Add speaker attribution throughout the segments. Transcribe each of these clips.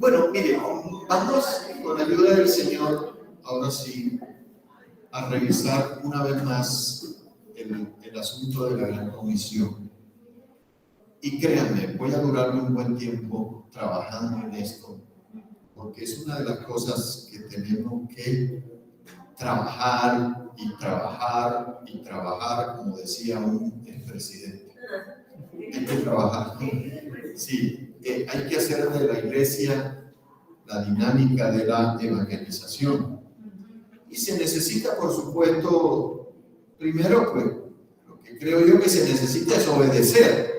Speaker 1: Bueno, mire, vamos con la ayuda del Señor, ahora sí, a revisar una vez más el asunto de la Gran Comisión. Y créanme, voy a durarme un buen tiempo trabajando en esto, porque es una de las cosas que tenemos que trabajar y trabajar y trabajar, como decía un expresidente. Hay que trabajar. Sí, hay que hacer de la iglesia la dinámica de la evangelización. Y se necesita, por supuesto, primero, pues, lo que creo yo que se necesita es obedecer.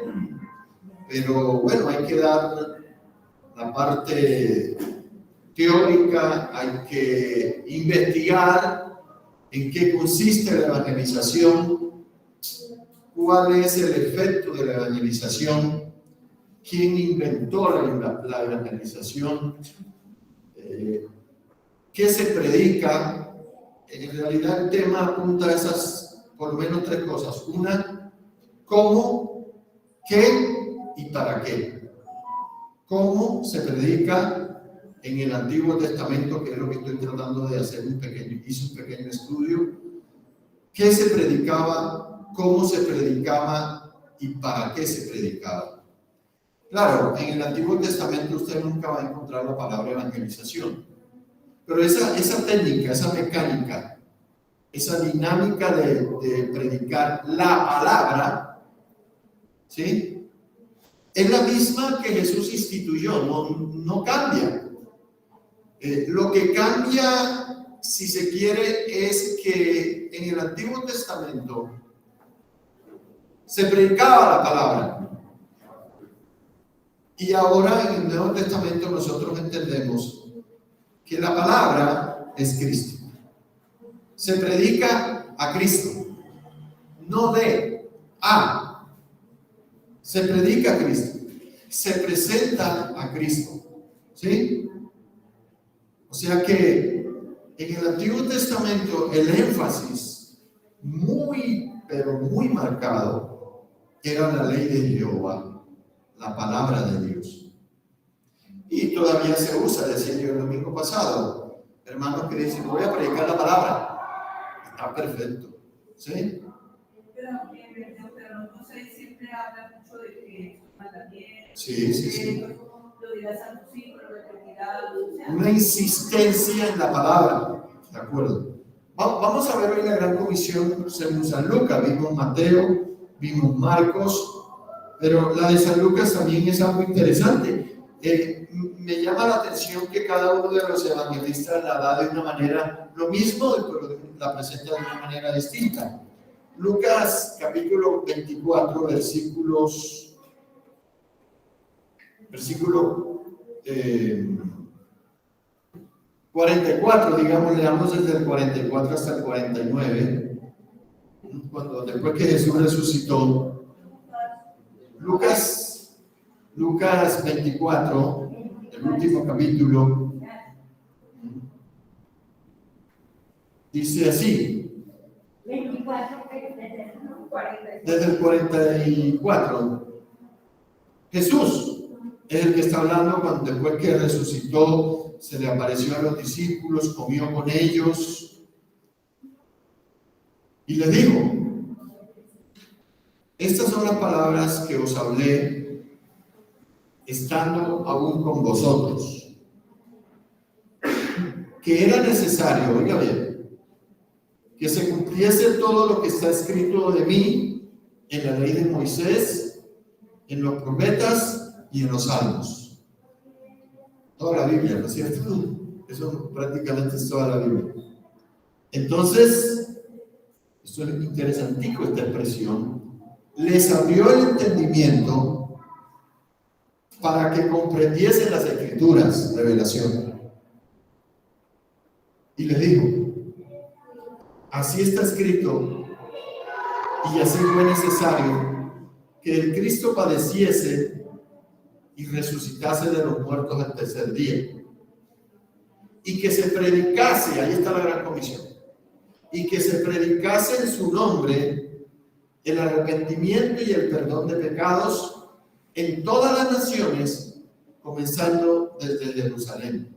Speaker 1: Pero bueno, hay que dar la parte teórica, hay que investigar en qué consiste la evangelización, cuál es el efecto de la evangelización, quién inventó la evangelización, qué se predica. En realidad el tema apunta a esas, por lo menos tres cosas. Una, cómo, qué y para qué. Cómo se predica en el Antiguo Testamento, que es lo que estoy tratando de hacer hice un pequeño estudio. ¿Qué se predicaba? ¿Cómo se predicaba? ¿Y para qué se predicaba? Claro, en el Antiguo Testamento usted nunca va a encontrar la palabra evangelización. Pero esa técnica, esa mecánica, esa dinámica de predicar la palabra, ¿sí?, es la misma que Jesús instituyó, no cambia. Lo que cambia, si se quiere, es que en el Antiguo Testamento se predicaba la palabra. Y ahora en el Nuevo Testamento nosotros entendemos que la palabra es Cristo. Se predica a Cristo, no a. Se predica a Cristo, se presenta a Cristo, ¿sí? O sea que en el Antiguo Testamento el énfasis pero muy marcado era la ley de Jehová, la palabra de Dios. Y todavía se usa, decía yo el domingo pasado, hermanos que dicen, voy a predicar la palabra. Está perfecto, ¿sí?
Speaker 2: Pero no sé, siempre habla mucho de que mandamientos.
Speaker 1: Sí.
Speaker 2: Lo dirás a tus hijos, lo repetirás.
Speaker 1: Una insistencia en la palabra, ¿de acuerdo? Vamos a ver hoy la Gran Comisión según San Lucas. Vimos Mateo, vimos Marcos, pero la de San Lucas también es algo interesante. Me llama la atención que cada uno de los evangelistas la da de una manera, lo mismo, pero la presenta de una manera distinta. Lucas capítulo 24, versículo 44, digamos, leamos desde el 44 hasta el 49, después que Jesús resucitó. Lucas 24, el último capítulo, dice así,
Speaker 3: 24,
Speaker 1: desde el 44. Jesús es el que está hablando cuando después que resucitó, se le apareció a los discípulos, comió con ellos y les dijo, estas son las palabras que os hablé estando aún con vosotros, que era necesario, oiga bien, que se cumpliese todo lo que está escrito de mí en la ley de Moisés, en los profetas y en los salmos. Toda la Biblia, ¿no es cierto? Eso prácticamente es toda la Biblia. Entonces, esto es interesantico, esta expresión. Les abrió el entendimiento para que comprendiesen las Escrituras, revelación. Y les dijo, así está escrito, y así fue necesario que el Cristo padeciese y resucitase de los muertos al tercer día, y que se predicase, ahí está la Gran Comisión, y que se predicase en su nombre el arrepentimiento y el perdón de pecados en todas las naciones, comenzando desde Jerusalén.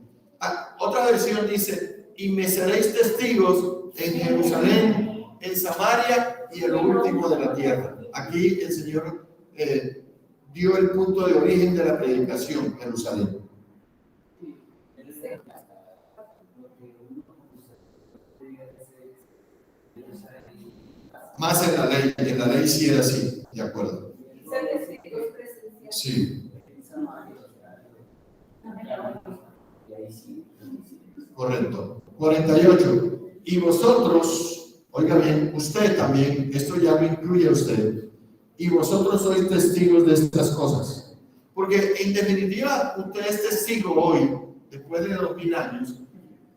Speaker 1: Otra versión dice, y me seréis testigos en Jerusalén, en Samaria y en lo último de la tierra. Aquí el Señor dio el punto de origen de la predicación, Jerusalén. Más en la ley sí era así, de acuerdo. Sí. Correcto. 48. Y vosotros, oiga bien, usted también, esto ya lo incluye a usted, y vosotros sois testigos de estas cosas. Porque en definitiva, usted es testigo hoy, después de 2000 años,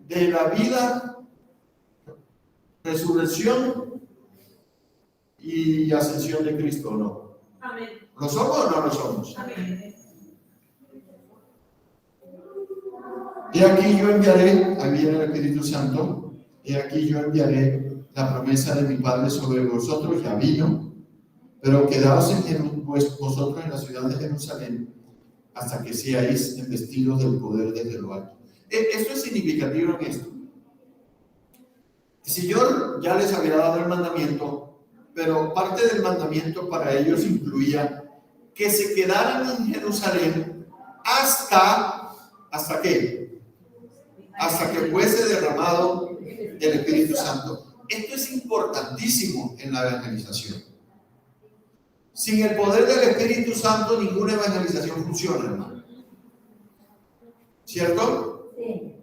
Speaker 1: de la vida, resurrección y ascensión de Cristo, ¿no?
Speaker 2: Amén.
Speaker 1: ¿Lo somos o no lo somos?
Speaker 2: Amén.
Speaker 1: Y aquí yo enviaré, ahí viene el Espíritu Santo, y aquí yo enviaré la promesa de mi Padre sobre vosotros, ya vino, pero quedaos vosotros en la ciudad de Jerusalén hasta que seáis investidos del poder desde lo alto. Esto es significativo en esto. El Señor ya les había dado el mandamiento, pero parte del mandamiento para ellos incluía que se quedaran en Jerusalén ¿hasta qué? Hasta que fuese derramado el Espíritu Santo. Esto es importantísimo en la evangelización. Sin el poder del Espíritu Santo, ninguna evangelización funciona, hermano. ¿Cierto? Sí.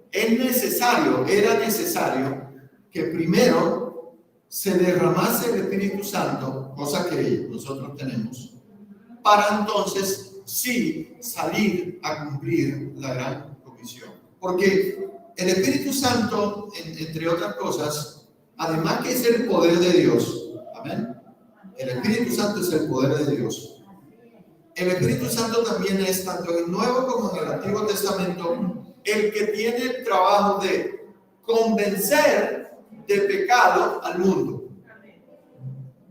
Speaker 1: Era necesario que primero se derramase el Espíritu Santo, cosa que nosotros tenemos, para entonces sí salir a cumplir la gran comisión. Porque el Espíritu Santo, entre otras cosas, además que es el poder de Dios, amén. El Espíritu Santo es el poder de Dios. El Espíritu Santo también es, tanto en el Nuevo como en el Antiguo Testamento, el que tiene el trabajo de convencer de pecado al mundo.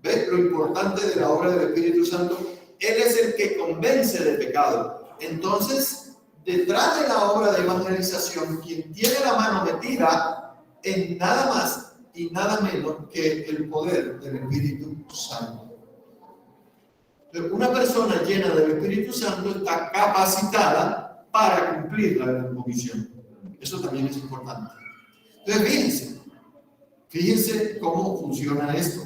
Speaker 1: ¿Ves lo importante de la obra del Espíritu Santo? Él es el que convence de pecado. Entonces, detrás de la obra de evangelización, quien tiene la mano metida en nada más y nada menos que el poder del Espíritu Santo. Entonces, una persona llena del Espíritu Santo está capacitada para cumplir la gran comisión. Eso también es importante. Entonces, fíjense cómo funciona esto.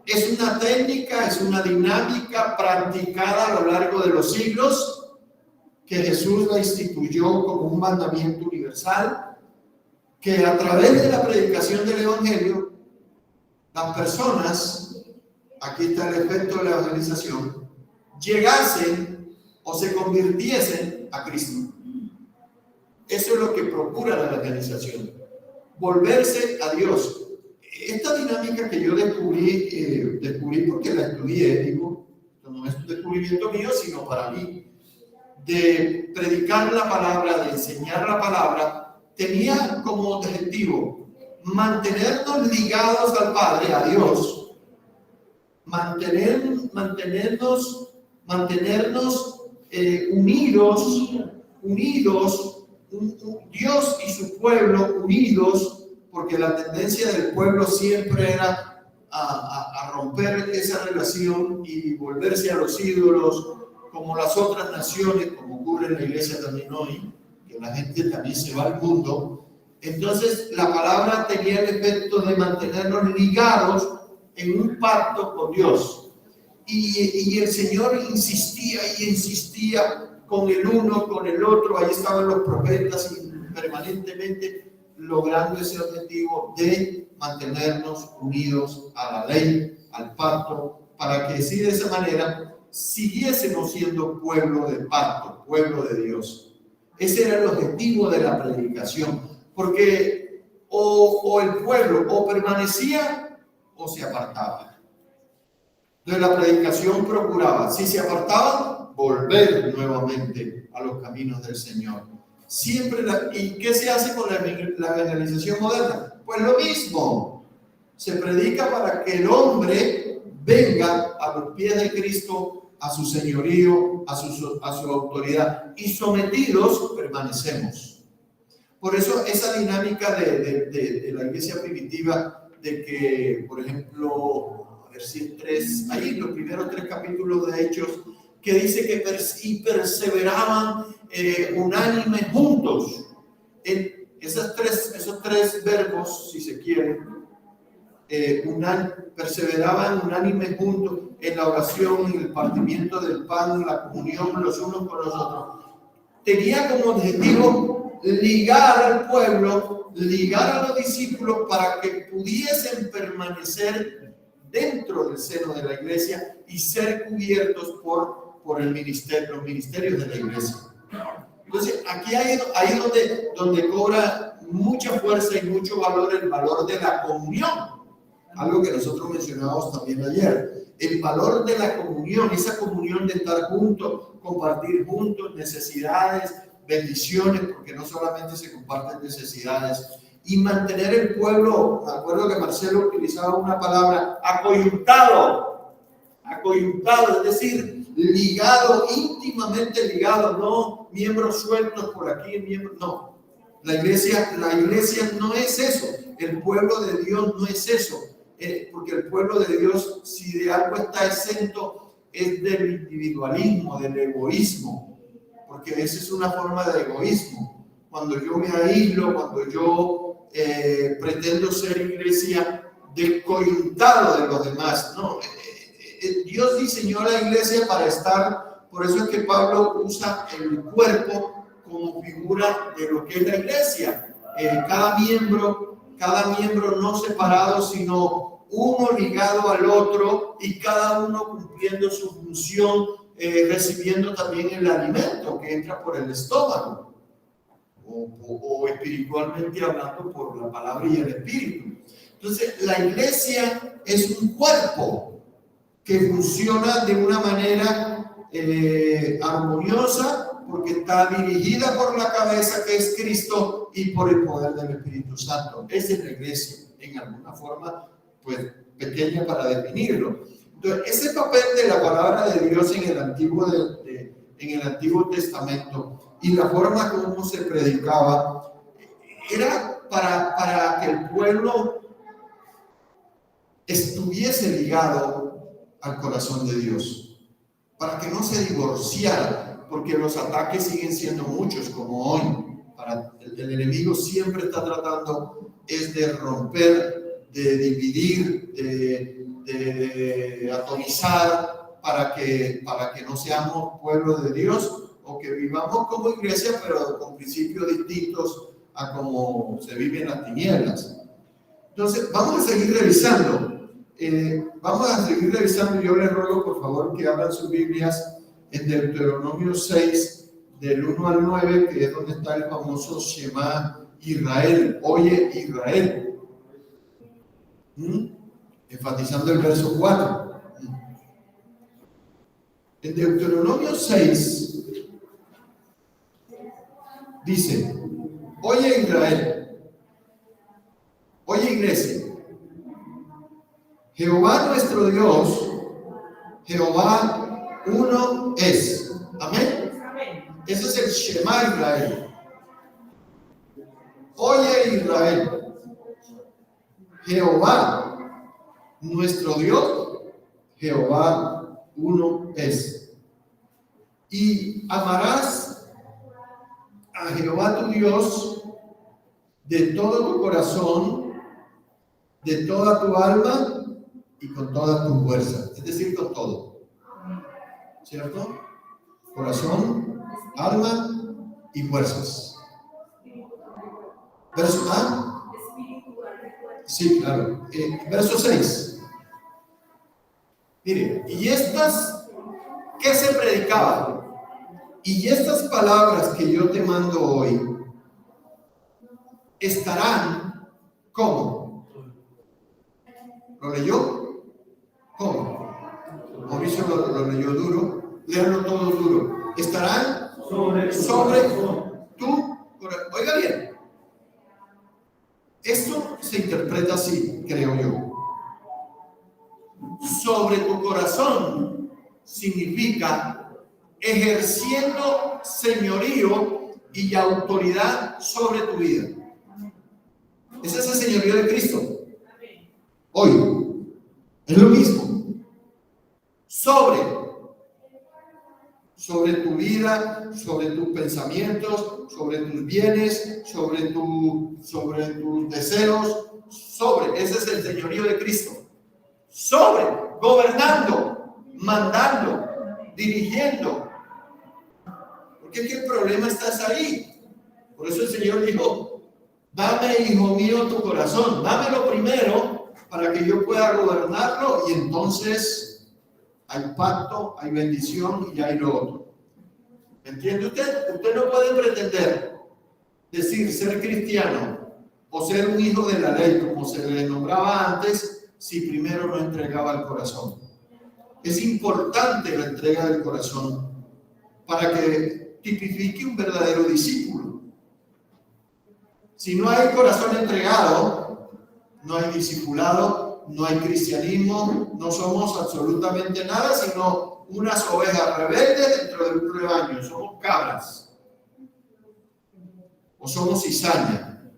Speaker 1: Es una técnica, es una dinámica practicada a lo largo de los siglos, que Jesús la instituyó como un mandamiento universal, que a través de la predicación del Evangelio, las personas, aquí está el efecto de la evangelización, llegasen o se convirtiesen a Cristo. Eso es lo que procura la evangelización, volverse a Dios. Esta dinámica que yo descubrí porque la estudié, digo, no es un descubrimiento mío, sino para mí, de predicar la palabra, de enseñar la palabra, tenía como objetivo mantenernos ligados al Padre, a Dios, mantenernos unidos, Dios y su pueblo unidos, porque la tendencia del pueblo siempre era a romper esa relación y volverse a los ídolos, como las otras naciones, como ocurre en la iglesia también hoy, que la gente también se va al mundo. Entonces la palabra tenía el efecto de mantenernos ligados en un pacto con Dios, y el Señor insistía y insistía con el uno, con el otro. Ahí estaban los profetas y permanentemente logrando ese objetivo de mantenernos unidos a la ley, al pacto, para que así de esa manera siguiésemos siendo pueblo de pacto, pueblo de Dios. Ese era el objetivo de la predicación, porque o el pueblo o permanecía o se apartaba. Entonces la predicación procuraba, si se apartaban, volver nuevamente a los caminos del Señor. Siempre ¿y qué se hace con la evangelización moderna? Pues lo mismo. Se predica para que el hombre venga a los pies de Cristo a su señorío, a su autoridad, y sometidos permanecemos. Por eso esa dinámica de la iglesia primitiva, de que, por ejemplo, a ver si es 3, ahí los primeros 3 capítulos de Hechos, que dice que perseveraban unánimes juntos. Esos tres verbos, si se quiere, perseveraban unánimes juntos en la oración, en el partimiento del pan, en la comunión los unos con los otros. Tenía como objetivo ligar al pueblo, ligar a los discípulos para que pudiesen permanecer dentro del seno de la iglesia y ser cubiertos por el ministerio, los ministerios de la iglesia. Entonces, aquí ahí donde cobra mucha fuerza y mucho valor el valor de la comunión. Algo que nosotros mencionábamos también ayer. El valor de la comunión, esa comunión de estar juntos, compartir juntos necesidades, bendiciones, porque no solamente se comparten necesidades, y mantener el pueblo. Me acuerdo que Marcelo utilizaba una palabra, acoyuntado, es decir, ligado, íntimamente ligado, no miembros sueltos por aquí, miembros, no. La iglesia no es eso, el pueblo de Dios no es eso, porque el pueblo de Dios, si de algo está exento, es del individualismo, del egoísmo, porque esa es una forma de egoísmo. Cuando yo me aíslo, cuando yo pretendo ser iglesia descoyuntado de los demás, no. Dios diseñó la iglesia para estar, por eso es que Pablo usa el cuerpo como figura de lo que es la iglesia. Cada miembro no separado, sino uno ligado al otro y cada uno cumpliendo su función, recibiendo también el alimento que entra por el estómago o espiritualmente hablando por la palabra y el espíritu. Entonces, la iglesia es un cuerpo que funciona de una manera armoniosa, porque está dirigida por la cabeza que es Cristo y por el poder del Espíritu Santo. Esa es la iglesia, en alguna forma, pues pequeña para definirlo. Entonces, ese papel de la palabra de Dios en el Antiguo Testamento y la forma como se predicaba era para que el pueblo estuviese ligado al corazón de Dios, para que no se divorciara, porque los ataques siguen siendo muchos como hoy. El enemigo siempre está tratando de romper, de dividir, de atomizar, para que no seamos pueblo de Dios, o que vivamos como iglesia, pero con principios distintos a como se vive en las tinieblas. Entonces, vamos a seguir revisando. Yo les ruego por favor que abran sus Biblias en Deuteronomio 6 del 1 al 9, que es donde está el famoso Shema Israel, oye Israel, enfatizando el verso 4. En Deuteronomio 6 dice: oye Israel, oye iglesia, Jehová nuestro Dios, Jehová uno es. Amén. Ese es el Shema Israel. Oye Israel, Jehová nuestro Dios, Jehová uno es. Y amarás a Jehová tu Dios de todo tu corazón, de toda tu alma y con toda tu fuerza, es decir, con todo, ¿cierto? Corazón, alma y fuerzas. Verso A. Sí, claro. Verso 6. Mire, ¿qué se predicaba? Y estas palabras que yo te mando hoy estarán, ¿cómo? ¿Lo leyó? ¿Cómo? Mauricio lo leyó duro. Léanlo todo duro. Estarán sobre tu corazón. Oiga bien. Esto se interpreta así, creo yo. Sobre tu corazón significa ejerciendo señorío y autoridad sobre tu vida. Ese es el señorío de Cristo. Hoy es lo mismo. Sobre tu vida, sobre tus pensamientos, sobre tus bienes, sobre tus deseos, ese es el señorío de Cristo. Gobernando, mandando, dirigiendo. Porque es que el problema está ahí. Por eso el Señor dijo: dame, hijo mío, tu corazón, dámelo primero para que yo pueda gobernarlo, y entonces hay pacto, hay bendición y hay lo otro. ¿Entiende usted? Usted no puede pretender decir ser cristiano o ser un hijo de la ley, como se le nombraba antes, si primero no entregaba el corazón. Es importante la entrega del corazón para que tipifique un verdadero discípulo. Si no hay corazón entregado, no hay discipulado, no hay cristianismo, no somos absolutamente nada, sino unas ovejas rebeldes dentro de un rebaño. Somos cabras o somos cizaña.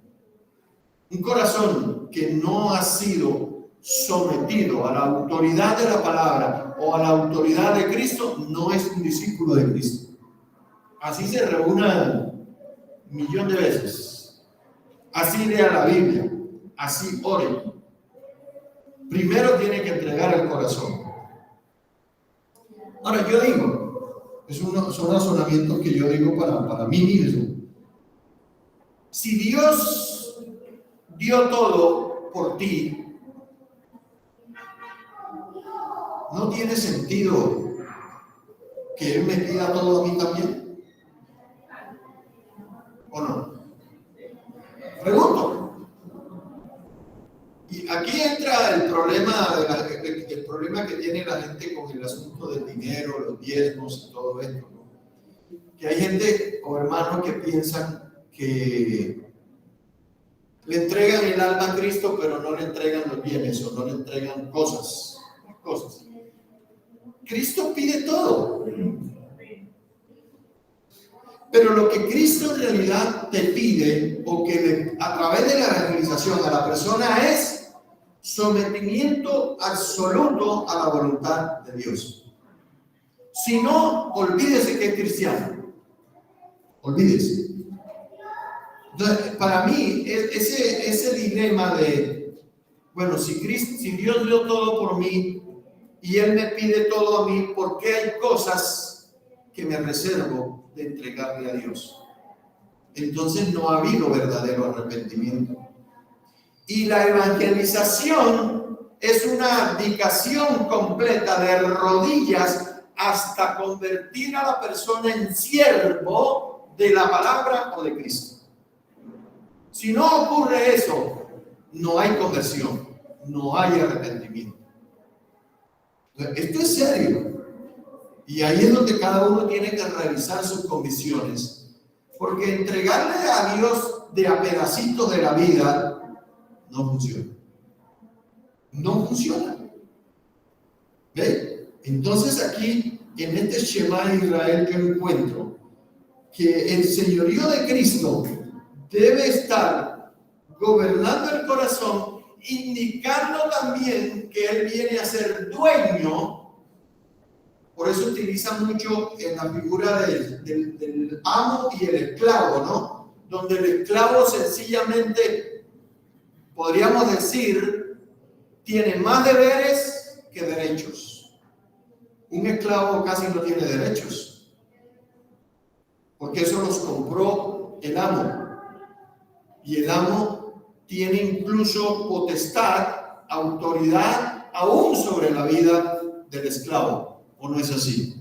Speaker 1: Un corazón que no ha sido sometido a la autoridad de la palabra o a la autoridad de Cristo no es un discípulo de Cristo. Así se reúna 1,000,000 de veces, así lea la Biblia, así ore. Primero tiene que entregar el corazón. Ahora yo digo, son razonamientos que yo digo para mí mismo. Si Dios dio todo por ti, ¿no tiene sentido que Él me pida todo a mí también? ¿O no? Pregunto. Y aquí entra el problema que tiene la gente con el asunto del dinero, los diezmos y todo esto, ¿no? Que hay gente o hermanos que piensan que le entregan el alma a Cristo, pero no le entregan los bienes o no le entregan cosas. Cristo pide todo. Pero lo que Cristo en realidad te pide, o que a través de la evangelización a la persona, es sometimiento absoluto a la voluntad de Dios. Si no, olvídese que es cristiano. Olvídese. Entonces, para mí, ese dilema de, bueno, si Dios dio todo por mí y Él me pide todo a mí, ¿por qué hay cosas que me reservo de entregarle a Dios? Entonces no ha habido verdadero arrepentimiento. Y la evangelización es una abdicación completa de rodillas hasta convertir a la persona en siervo de la palabra o de Cristo. Si no ocurre eso, no hay conversión, no hay arrepentimiento. Esto es serio. Y ahí es donde cada uno tiene que revisar sus convicciones. Porque entregarle a Dios de a pedacitos de la vida no funciona. No funciona. ¿Ve? Entonces aquí, en este Shema de Israel, yo encuentro que el señorío de Cristo debe estar gobernando el corazón, indicando también que Él viene a ser dueño. Por eso utiliza mucho en la figura del amo y el esclavo, ¿no? Donde el esclavo sencillamente, podríamos decir, tiene más deberes que derechos. Un esclavo casi no tiene derechos, porque eso los compró el amo. Y el amo tiene incluso potestad, autoridad, aún sobre la vida del esclavo. ¿O no es así?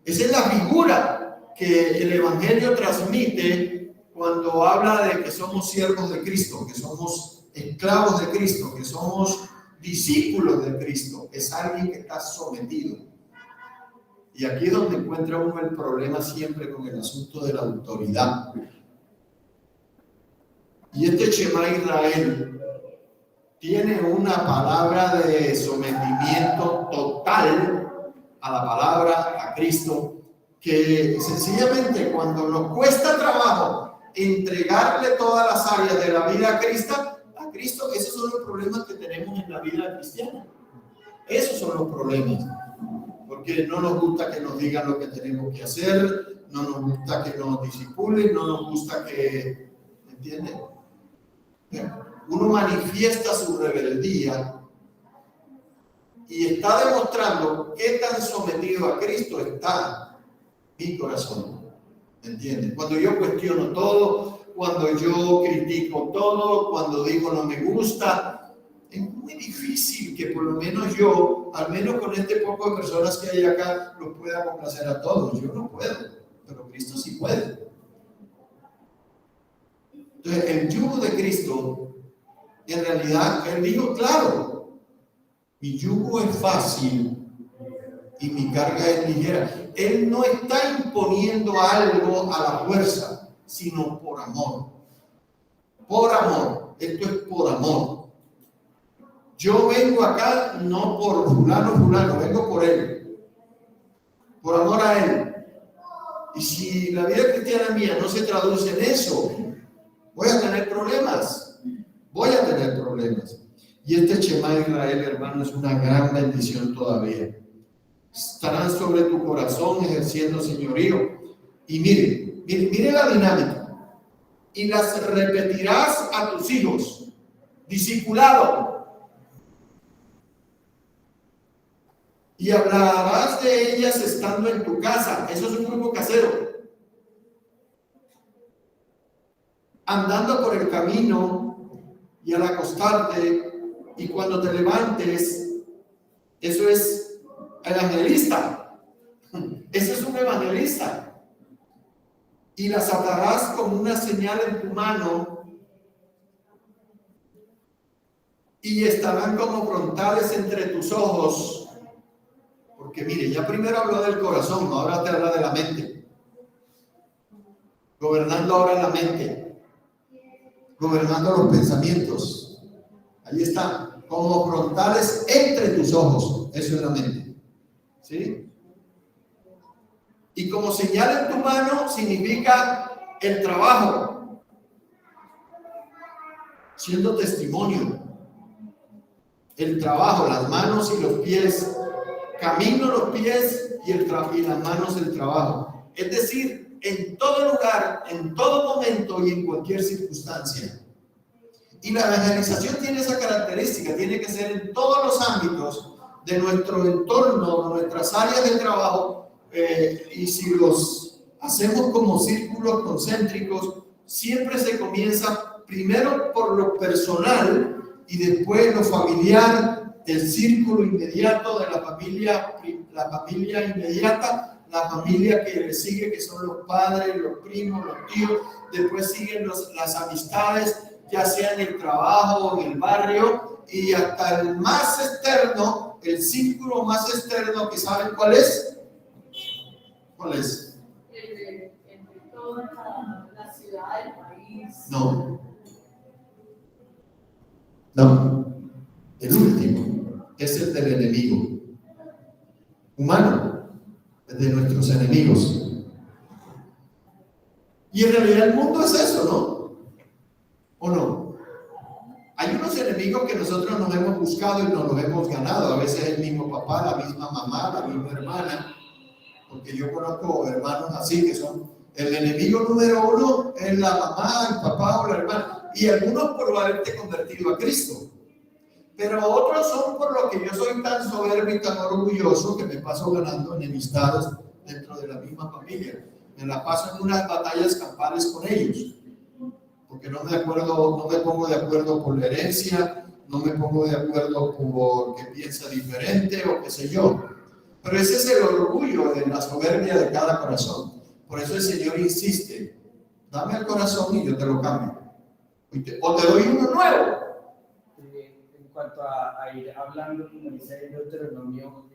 Speaker 1: Esa es la figura que el Evangelio transmite cuando habla de que somos siervos de Cristo, que somos esclavos de Cristo, que somos discípulos de Cristo. Es alguien que está sometido. Y aquí es donde encuentra uno el problema siempre con el asunto de la autoridad. Y este Shema Israel tiene una palabra de sometimiento total a la palabra, a Cristo, que sencillamente cuando nos cuesta trabajo entregarle todas las áreas de la vida a Cristo, esos son los problemas que tenemos en la vida cristiana. Esos son los problemas. Porque no nos gusta que nos digan lo que tenemos que hacer, no nos gusta que nos disipulen, no nos gusta que, ¿entienden? Uno manifiesta su rebeldía y está demostrando qué tan sometido a Cristo está mi corazón. ¿Entienden? Cuando yo cuestiono todo, cuando yo critico todo, cuando digo no me gusta, es muy difícil que por lo menos yo, al menos con este poco de personas que hay acá, los pueda complacer a todos. Yo no puedo, pero Cristo sí puede. Entonces, el yugo de Cristo, en realidad, Él dijo, claro, mi yugo es fácil y mi carga es ligera. Él no está imponiendo algo a la fuerza, sino por amor. Por amor. Esto es por amor. Yo vengo acá no por fulano, vengo por Él. Por amor a Él. Y si la vida cristiana mía no se traduce en eso, voy a tener problemas. Y este Shema Israel, hermano, es una gran bendición todavía. Estarán sobre tu corazón ejerciendo señorío. Y mire la dinámica. Y las repetirás a tus hijos. Discipulado. Y hablarás de ellas estando en tu casa. Eso es un grupo casero. Andando por el camino y al acostarte y cuando te levantes. Eso es evangelista. Eso es un evangelista. Y las atarás como una señal en tu mano y estarán como frontales entre tus ojos. Porque mire, ya primero habló del corazón, ahora te habla de la mente. Gobernando ahora la mente. Gobernando los pensamientos. Ahí está. Como frontales entre tus ojos. Eso es la mente. ¿Sí? Y como señal en tu mano significa el trabajo. Siendo testimonio. El trabajo, las manos y los pies. Camino los pies y las manos el trabajo. Es decir, en todo lugar, en todo momento y en cualquier circunstancia. Y la evangelización tiene esa característica, tiene que ser en todos los ámbitos de nuestro entorno, nuestras áreas de trabajo, y si los hacemos como círculos concéntricos, siempre se comienza primero por lo personal y después lo familiar, el círculo inmediato de la familia inmediata, la familia que le sigue, que son los padres, los primos, los tíos, después siguen las amistades, ya sea en el trabajo, en el barrio, y hasta el más externo, el círculo más externo, que saben cuál es. ¿Cuál es?
Speaker 2: Entre toda la ciudad, el país.
Speaker 1: No. El último es el del enemigo humano, el de nuestros enemigos. Y en realidad el mundo es eso, ¿no? ¿O no? Hay unos enemigos que nosotros nos hemos buscado y nos los hemos ganado. A veces el mismo papá, la misma mamá, la misma hermana. Porque yo conozco hermanos así que son el enemigo número uno es la mamá, el papá o la hermana. Y algunos por haberte convertido a Cristo. Pero otros son por lo que yo soy tan soberbio y tan orgulloso que me paso ganando enemistades dentro de la misma familia. Me la paso en unas batallas campales con ellos. Porque no me pongo de acuerdo por la herencia, no me pongo de acuerdo porque piensa diferente o qué sé yo. Pero ese es el orgullo de la soberbia de cada corazón. Por eso el Señor insiste, dame el corazón y yo te lo cambio. O te doy uno nuevo.
Speaker 3: En cuanto a ir hablando, como dice el Deuteronomio,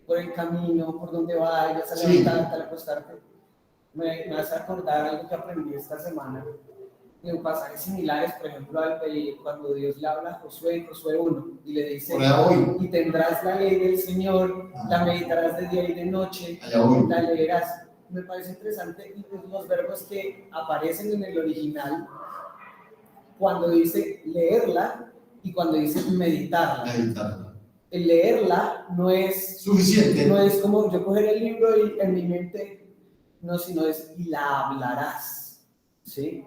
Speaker 3: por el camino, por donde vayas, a levantarte, al acostarte, me vas a acordar algo que aprendí esta semana. en pasajes similares, por ejemplo, cuando Dios le habla a Josué en Josué 1 y le dice,
Speaker 1: Por allá voy.
Speaker 3: y tendrás la ley del Señor, la meditarás de día y de noche,
Speaker 1: Allá voy.
Speaker 3: la leerás. Me parece interesante los verbos que aparecen en el original cuando dice leerla y cuando dice meditarla.
Speaker 1: Meditarla.
Speaker 3: El leerla no es
Speaker 1: Suficiente.
Speaker 3: no es como yo coger el libro y en mi mente, no, sino es y la hablarás, ¿sí?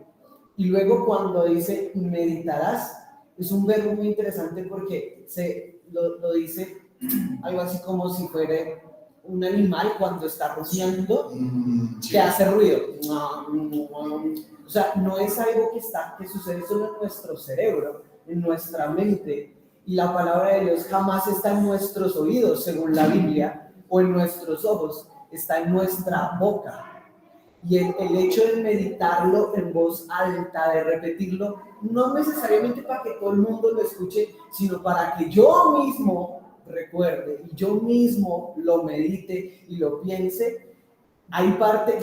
Speaker 3: Y luego cuando dice meditarás, es un verbo muy interesante porque lo dice algo así como si fuera un animal cuando está rociando,
Speaker 1: Sí.
Speaker 3: que hace ruido. O sea, no es algo que sucede solo en nuestro cerebro, en nuestra mente. Y la palabra de Dios jamás está en nuestros oídos, según la Biblia, o en nuestros ojos, está en nuestra boca. Y el hecho de meditarlo en voz alta, de repetirlo, no necesariamente para que todo el mundo lo escuche, sino para que yo mismo recuerde y yo mismo lo medite y lo piense. Hay parte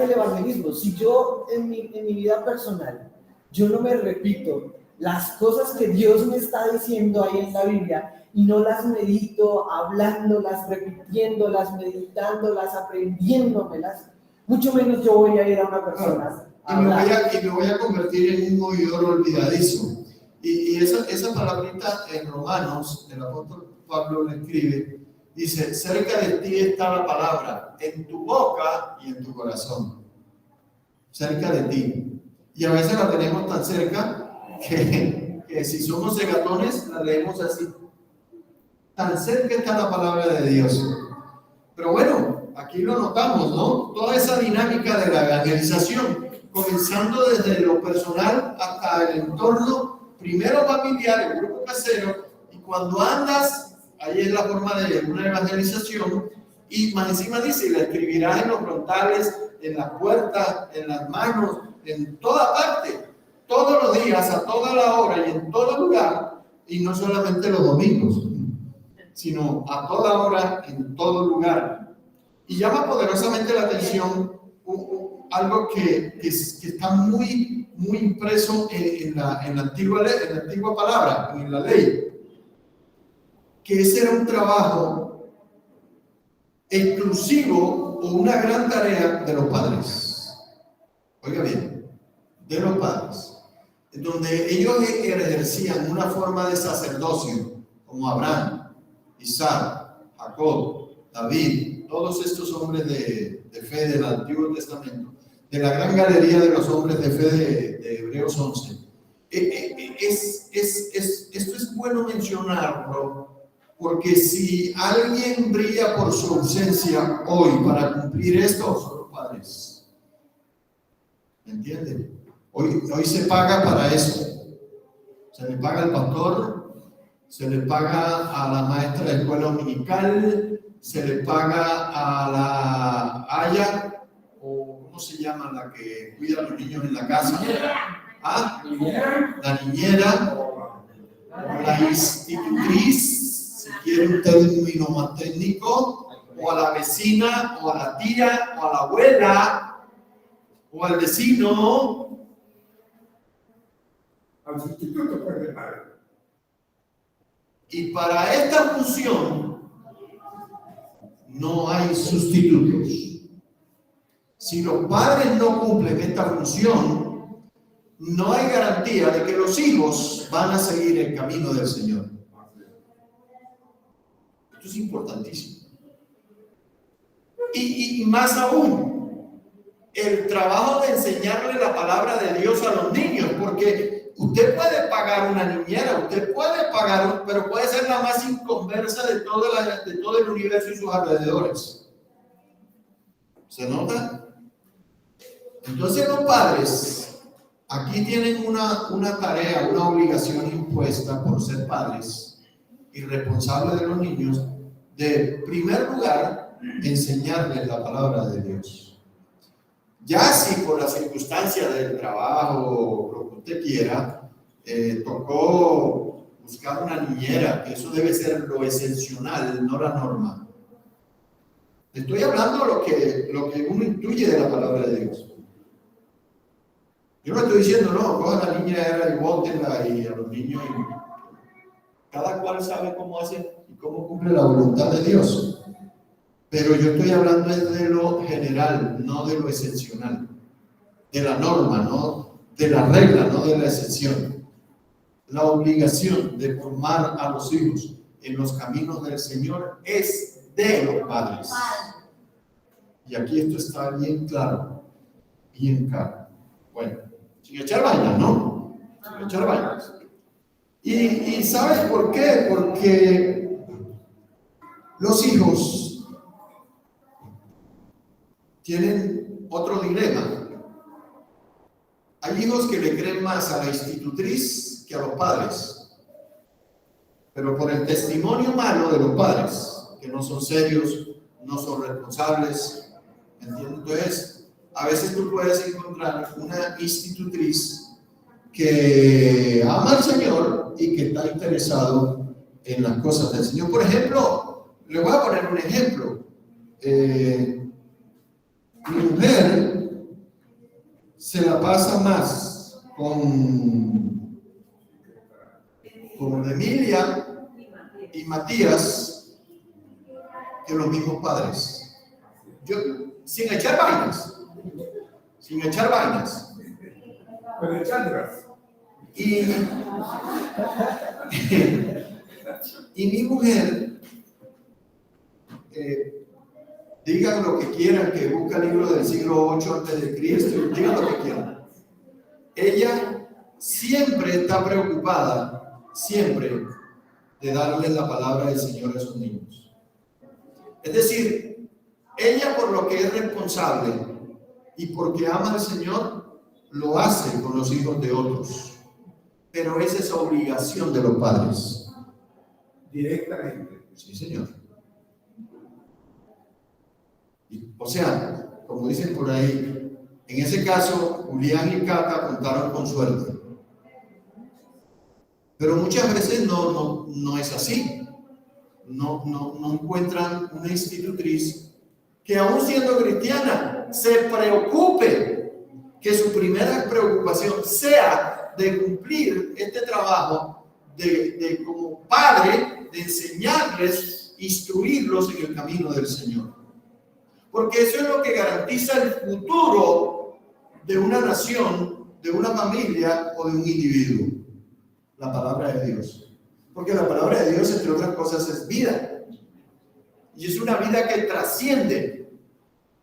Speaker 3: del evangelismo. Si yo en mi vida personal, yo no me repito las cosas que Dios me está diciendo ahí en la Biblia y no las medito, hablándolas, repitiéndolas, meditándolas, aprendiéndomelas, mucho menos yo voy a ir a una persona a hablar.
Speaker 1: Y me voy a convertir en un oidor olvidadizo. Y esa palabrita en Romanos, el apóstol Pablo le escribe, dice, cerca de ti está la palabra, en tu boca y en tu corazón. Cerca de ti. Y a veces la tenemos tan cerca que si somos segatones, la leemos así. Tan cerca está la palabra de Dios. Pero bueno, aquí lo notamos, ¿no? Toda esa dinámica de la evangelización, comenzando desde lo personal hasta el entorno, primero familiar, el grupo casero, y cuando andas, ahí es la forma de una evangelización, y más encima dice, y la escribirás en los frontales, en las puertas, en las manos, en toda parte, todos los días, a toda la hora y en todo lugar, y no solamente los domingos, sino a toda hora, en todo lugar. Y llama poderosamente la atención algo que está muy impreso en la antigua palabra, en la ley, que ese era un trabajo exclusivo o una gran tarea de los padres. Oiga bien, de los padres, donde ellos ejercían una forma de sacerdocio, como Abraham, Isaac, Jacob, David, todos estos hombres de fe del Antiguo Testamento, de la gran galería de los hombres de fe de Hebreos 11. Esto es bueno mencionarlo, porque si alguien brilla por su ausencia hoy para cumplir esto, son los padres. ¿Me entienden? Hoy se paga para eso. Se le paga al pastor, se le paga a la maestra de escuela dominical, se le paga a la aya, o ¿cómo se llama la que cuida a los niños en la casa? ¿Ah? La niñera, o la institutriz, si quiere un término más técnico, o a la vecina, o a la tía, o a la abuela, o al vecino.
Speaker 4: Al sustituto por el padre.
Speaker 1: Y para esta función no hay sustitutos. Si los padres no cumplen esta función, no hay garantía de que los hijos van a seguir el camino del Señor. Esto es importantísimo. Y más aún, el trabajo de enseñarle la palabra de Dios a los niños, porque usted puede pagar una niñera, usted puede pagar, pero puede ser la más inconversa de todo el universo y sus alrededores. ¿Se nota? Entonces los padres aquí tienen una tarea, una obligación impuesta por ser padres y responsables de los niños, de en primer lugar enseñarles la palabra de Dios. Ya si por la circunstancia del trabajo, lo que usted quiera, tocó buscar una niñera, que eso debe ser lo excepcional, no la norma. Estoy hablando lo que uno intuye de la palabra de Dios. Yo no estoy diciendo, no, coja a la niña y bótenla y a los niños. Cada cual sabe cómo hace y cómo cumple la voluntad de Dios. Pero yo estoy hablando de lo general, no de lo excepcional. De la norma, no de la regla, no de la excepción. La obligación de formar a los hijos en los caminos del Señor es de los padres. Y aquí esto está bien claro, bien claro. Bueno, sin echar vainas, ¿no? Sin echar vainas. ¿Y sabes por qué? Porque los hijos tienen otro dilema. Hay hijos que le creen más a la institutriz que a los padres, pero por el testimonio malo de los padres, que no son serios, no son responsables, ¿me entiendes? Entonces, a veces tú puedes encontrar una institutriz que ama al Señor y que está interesado en las cosas del Señor. Por ejemplo, le voy a poner un ejemplo. Mi mujer se la pasa más con Emilia y Matías que los mismos padres. Yo, sin echar vainas.
Speaker 4: Pero echándolas.
Speaker 1: Y mi mujer, digan lo que quieran, que busca el libro del siglo VIII antes de Cristo, digan lo que quieran. Ella siempre está preocupada, siempre, de darles la palabra del Señor a esos niños. Es decir, ella por lo que es responsable y porque ama al Señor, lo hace con los hijos de otros. Pero esa es obligación de los padres.
Speaker 4: Directamente.
Speaker 1: Sí, Señor. O sea, como dicen por ahí, en ese caso, Julián y Cata contaron con suerte. Pero muchas veces no es así. No encuentran una institutriz que, aún siendo cristiana, se preocupe, que su primera preocupación sea de cumplir este trabajo de como padre, de enseñarles, instruirlos en el camino del Señor. Porque eso es lo que garantiza el futuro de una nación, de una familia o de un individuo. La palabra de Dios. Porque la palabra de Dios, entre otras cosas, es vida. Y es una vida que trasciende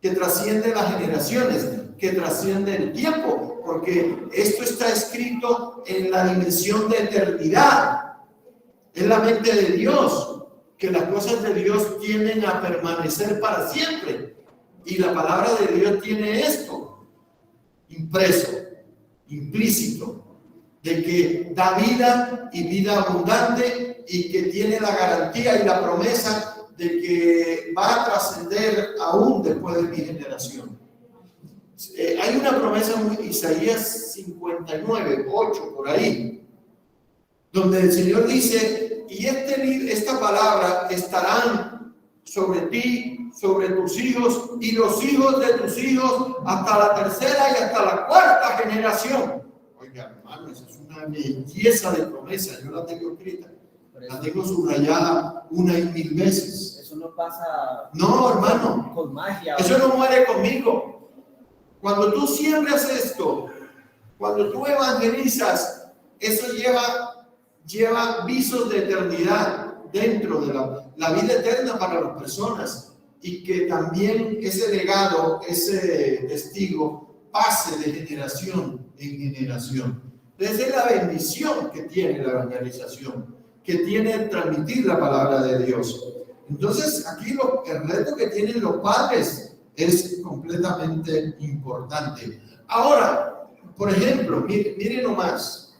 Speaker 1: las generaciones, que trasciende el tiempo, porque esto está escrito en la dimensión de eternidad. Es la mente de Dios, que las cosas de Dios tienden a permanecer para siempre. Y la palabra de Dios tiene esto impreso, implícito, de que da vida y vida abundante, y que tiene la garantía y la promesa de que va a trascender aún después de mi generación. Hay una promesa en Isaías 59:8 por ahí, donde el Señor dice: y esta palabra estarán sobre ti, sobre tus hijos y los hijos de tus hijos, hasta la tercera y hasta la cuarta generación. Oiga, hermano, esa es una belleza de promesa. Yo la tengo escrita, la tengo subrayada 1,000 veces.
Speaker 3: Eso no pasa.
Speaker 1: No, hermano,
Speaker 3: con magia.
Speaker 1: Eso no muere conmigo. Cuando tú siembras esto, cuando tú evangelizas, eso lleva visos de eternidad dentro de la vida eterna para las personas, y que también ese legado, ese testigo, pase de generación en generación. Desde la bendición que tiene la evangelización, que tiene transmitir la palabra de Dios. Entonces, aquí el reto que tienen los padres es completamente importante. Ahora, por ejemplo, miren nomás,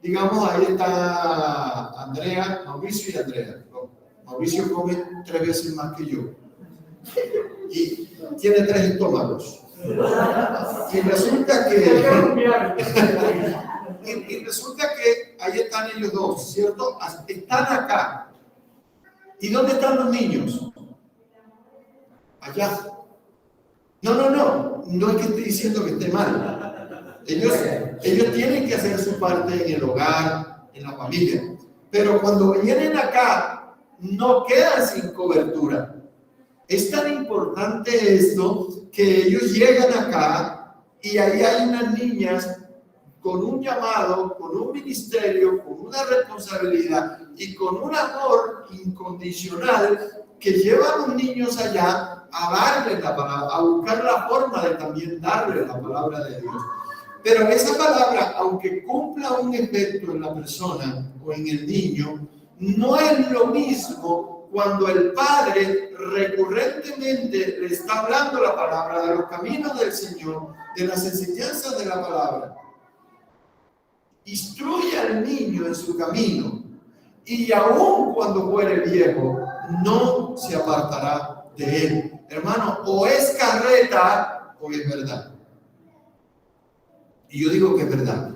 Speaker 1: digamos, ahí está Andrea, Mauricio y Andrea. Mauricio come 3 veces más que yo y tiene 3 estómagos. Y resulta que ahí están ellos dos, ¿cierto? Están acá. ¿Y dónde están los niños? Allá. No es que esté diciendo que esté mal. Ellos tienen que hacer su parte en el hogar, en la familia. Pero cuando vienen acá, no quedan sin cobertura. Es tan importante esto que ellos llegan acá y ahí hay unas niñas con un llamado, con un ministerio, con una responsabilidad y con un amor incondicional que lleva a los niños allá a darles la palabra, a buscar la forma de también darles la palabra de Dios. Pero esa palabra, aunque cumpla un efecto en la persona o en el niño, no es lo mismo cuando el padre recurrentemente le está hablando la palabra, de los caminos del Señor, de las enseñanzas de la palabra. Instruye al niño en su camino y aun cuando fuere viejo, no se apartará de él. Hermano, o es carreta o es verdad. Y yo digo que es verdad.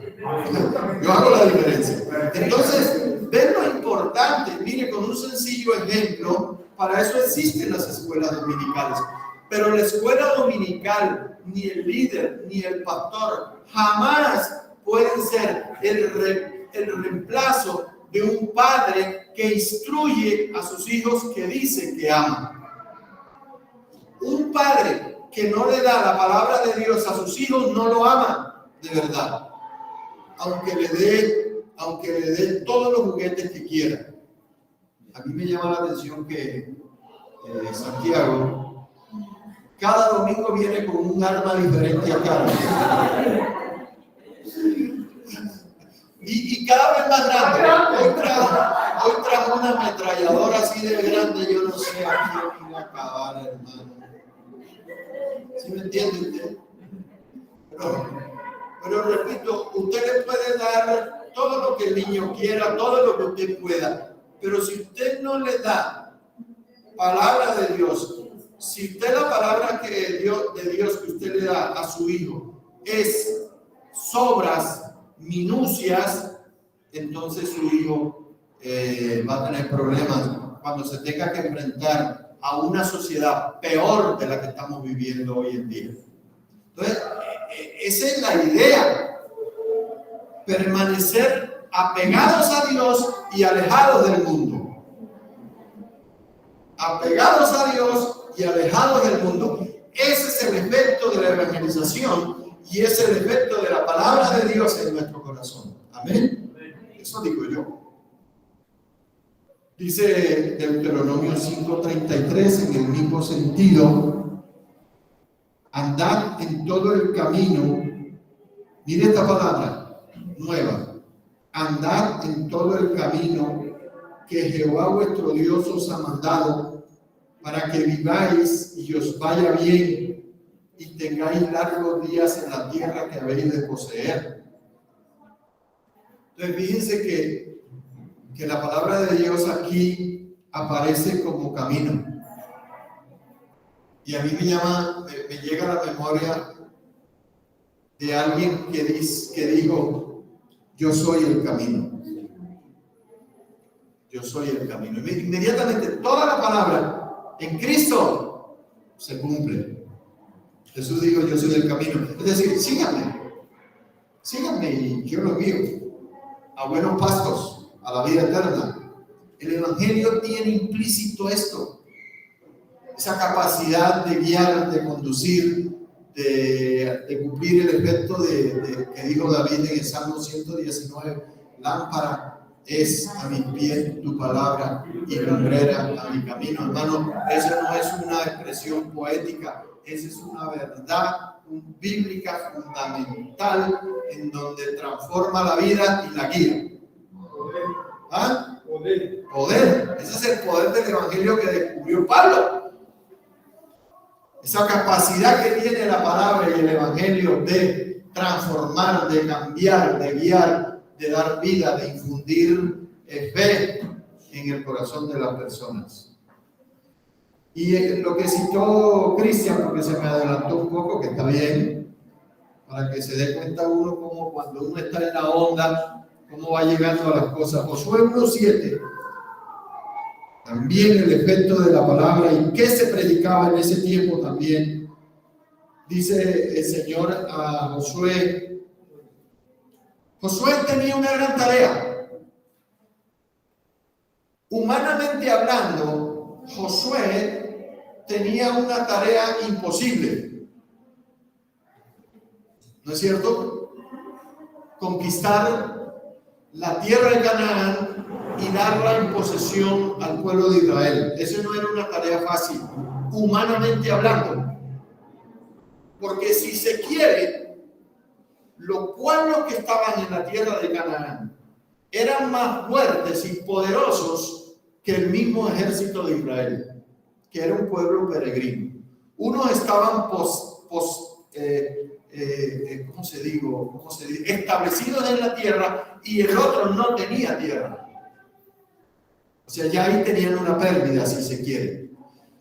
Speaker 1: Yo hago la diferencia. Entonces, ven lo importante. Mire, con un sencillo ejemplo, para eso existen las escuelas dominicales. Pero la escuela dominical, ni el líder, ni el pastor, jamás pueden ser el reemplazo de un padre que instruye a sus hijos que dice que ama. Un padre que no le da la palabra de Dios a sus hijos no lo ama de verdad, aunque le dé todos los juguetes que quiera. A mí me llama la atención que Santiago cada domingo viene con un arma diferente acá. Y cada vez más grande. Hoy trajo una ametralladora así de grande, yo no sé a quién iba a acabar, hermano. ¿Sí me entiende usted? Pero repito, usted le puede dar todo lo que el niño quiera, todo lo que usted pueda. Pero si usted no le da palabra de Dios, si usted la palabra de Dios que usted le da a su hijo es sobras, minucias, entonces su hijo va a tener problemas cuando se tenga que enfrentar a una sociedad peor de la que estamos viviendo hoy en día. Entonces, esa es la idea, permanecer apegados a Dios y alejados del mundo. Apegados a Dios y alejados del mundo. Ese es el efecto de la evangelización y es el efecto de la palabra de Dios en nuestro corazón. Amén. Eso digo yo. Dice Deuteronomio 5:33 en el mismo sentido: andad en todo el camino. Mire esta palabra nueva: andad en todo el camino que Jehová vuestro Dios os ha mandado, para que viváis y os vaya bien y tengáis largos días en la tierra que habéis de poseer. Entonces fíjense que la palabra de Dios aquí aparece como camino. Y a mí me llega a la memoria de alguien que dijo: yo soy el camino. Yo soy el camino. Inmediatamente toda la palabra en Cristo se cumple. Jesús dijo: yo soy el camino. Es decir, síganme y yo los guío a buenos pastos, a la vida eterna. El Evangelio tiene implícito esto, esa capacidad de guiar, de conducir, de cumplir el efecto que dijo David en el Salmo 119: lámpara es a mis pies tu palabra y lumbrera a mi camino. Hermano, eso no es una expresión poética, esa es una verdad bíblica fundamental en donde transforma la vida y la guía. ¿Ah? Poder. Ese es el poder del Evangelio que descubrió Pablo. Esa capacidad que tiene la palabra y el Evangelio de transformar, de cambiar, de guiar, de dar vida, de infundir fe en el corazón de las personas. Y lo que citó Cristian, porque se me adelantó un poco, que está bien, para que se dé cuenta uno como cuando uno está en la onda, cómo va llegando a las cosas. Josué 1:7, también el efecto de la palabra y qué se predicaba en ese tiempo también. Dice el Señor a Josué: Josué tenía una gran tarea. Humanamente hablando, Josué tenía una tarea imposible. ¿No es cierto? Conquistar la tierra de Canaán y darla en posesión al pueblo de Israel. Eso no era una tarea fácil, humanamente hablando. Porque si se quiere, los pueblos que estaban en la tierra de Canaán eran más fuertes y poderosos que el mismo ejército de Israel, que era un pueblo peregrino. Unos estaban establecidos en la tierra y el otro no tenía tierra. O sea, ya ahí tenían una pérdida, si se quiere.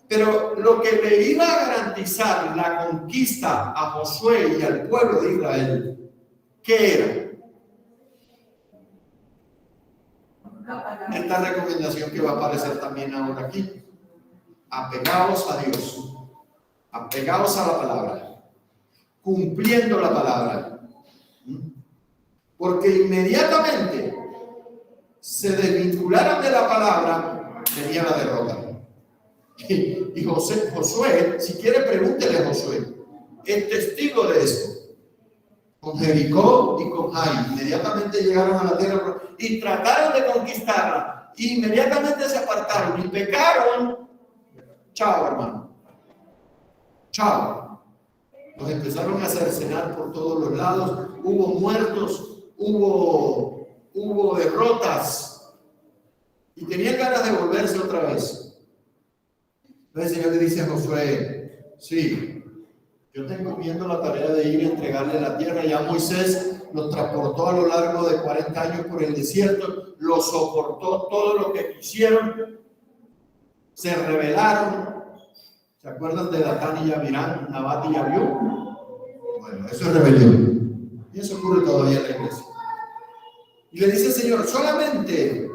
Speaker 1: Pero lo que le iba a garantizar la conquista a Josué y al pueblo de Israel, ¿qué era? Esta recomendación que va a aparecer también ahora aquí. Apegaos a Dios, apegaos a la palabra, cumpliendo la palabra. Porque inmediatamente se desvincularon de la palabra, venía la derrota. Y Josué, si quiere pregúntele a Josué, es testigo de esto. Con Jericó y con Ai, inmediatamente llegaron a la tierra y trataron de conquistarla. Inmediatamente se apartaron y pecaron. Chao, hermano. Chao. Los empezaron a cercenar por todos los lados. Hubo muertos, hubo derrotas. Y tenían ganas de volverse otra vez. Entonces el Señor le dice a Josué, sí, yo te encomiendo la tarea de ir a entregarle la tierra. Ya Moisés los transportó a lo largo de 40 años por el desierto, los soportó todo lo que quisieron, se rebelaron. ¿Se acuerdan de Datán y Abiram, Nabat y Abiú? Bueno, eso es rebelión. Y eso ocurre todavía en la iglesia. Y le dice el Señor, solamente,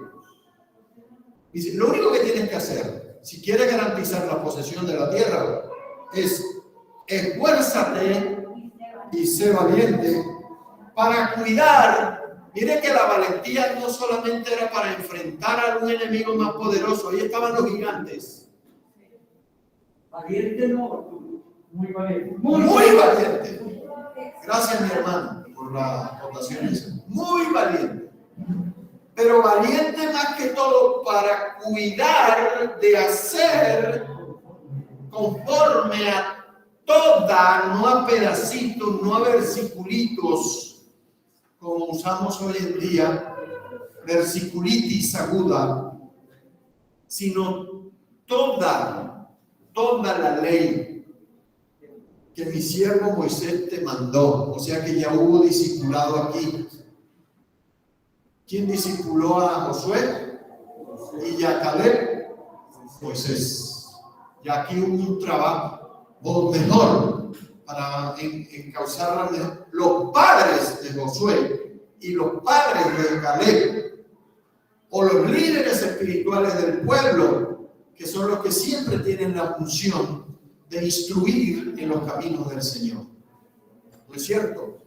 Speaker 1: dice, lo único que tienes que hacer, si quieres garantizar la posesión de la tierra, es esfuérzate y sé valiente para cuidar. Mire que la valentía no solamente era para enfrentar a un enemigo más poderoso, ahí estaban los gigantes.
Speaker 5: Valiente no, muy valiente.
Speaker 1: Muy valiente. Gracias, mi hermano, por la aportación esa. Muy valiente. Pero valiente más que todo para cuidar de hacer conforme a toda, no a pedacitos, no a versiculitos, como usamos hoy en día, versiculitis aguda, sino toda la ley que mi siervo Moisés te mandó. O sea que ya hubo discipulado aquí. ¿Quién discipuló a Josué? Y a Caleb, Moisés. Y aquí hubo un trabajo, o mejor, para encauzar los padres de Josué y los padres de Caleb, o los líderes espirituales del pueblo, que son los que siempre tienen la función de instruir en los caminos del Señor. ¿No es cierto?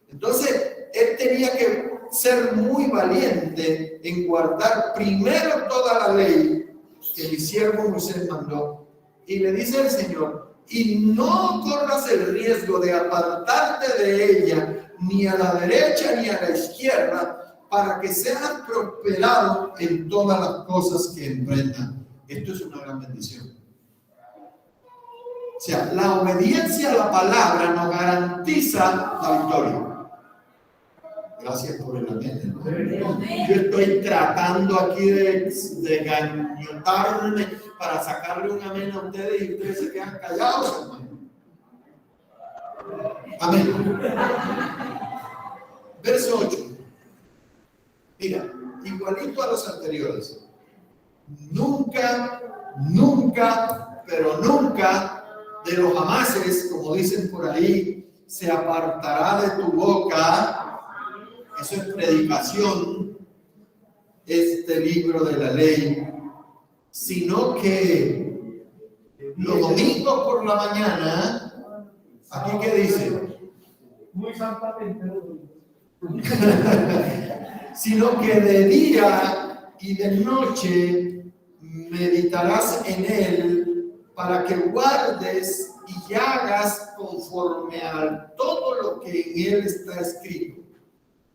Speaker 1: Entonces, él tenía que ser muy valiente en guardar primero toda la ley que mi siervo Moisés mandó. Y le dice el Señor, y no corras el riesgo de apartarte de ella, ni a la derecha ni a la izquierda, para que seas prosperado en todas las cosas que emprendan. Esto es una gran bendición. O sea, la obediencia a la palabra nos garantiza la victoria. Gracias por el amén, hermano. Yo estoy tratando aquí de gañotarme para sacarle un amén a ustedes y ustedes se quedan callados, hermano. Amén. Verso 8. Mira, igualito a los anteriores. Nunca, pero nunca de los jamases, como dicen por ahí, se apartará de tu boca. Eso es predicación, este libro de la ley, sino que los domingos por la mañana, ¿aquí qué dice?
Speaker 5: Muy santamente.
Speaker 1: sino que de día y de noche meditarás en él para que guardes y hagas conforme a todo lo que en él está escrito,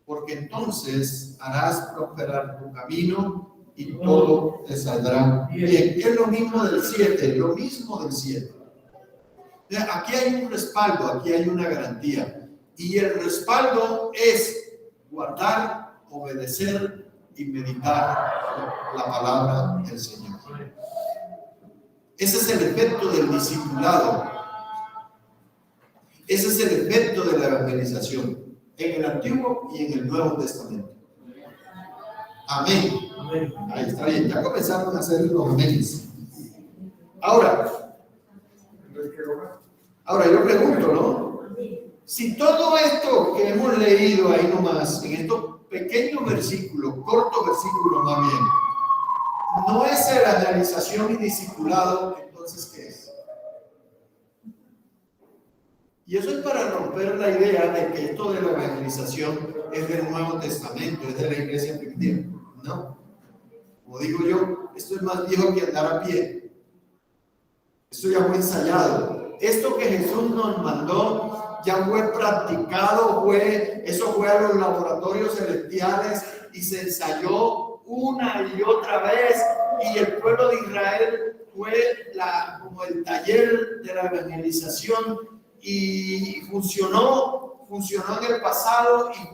Speaker 1: porque entonces harás prosperar tu camino y todo te saldrá bien. Es lo mismo del 7, lo mismo del 7. Aquí hay un respaldo, aquí hay una garantía, y el respaldo es guardar, obedecer y meditar la palabra del Señor. Ese es el efecto del discipulado. Ese es el efecto de la evangelización en el Antiguo y en el Nuevo Testamento. Amén. Ahí está bien, ya comenzaron a hacer los amenes. Ahora yo pregunto, ¿no? Si todo esto que hemos leído ahí nomás, en estos pequeños versículos, cortos versículos más bien, no es evangelización y discipulado, entonces ¿qué es? Y eso es para romper la idea de que esto de la evangelización es del Nuevo Testamento, es de la iglesia primitiva. No. Como digo yo, esto es más viejo que andar a pie. Esto ya fue ensayado. Esto que Jesús nos mandó ya fue practicado, eso fue a los laboratorios celestiales y se ensayó una y otra vez, y el pueblo de Israel fue como el taller de la evangelización, y funcionó en el pasado y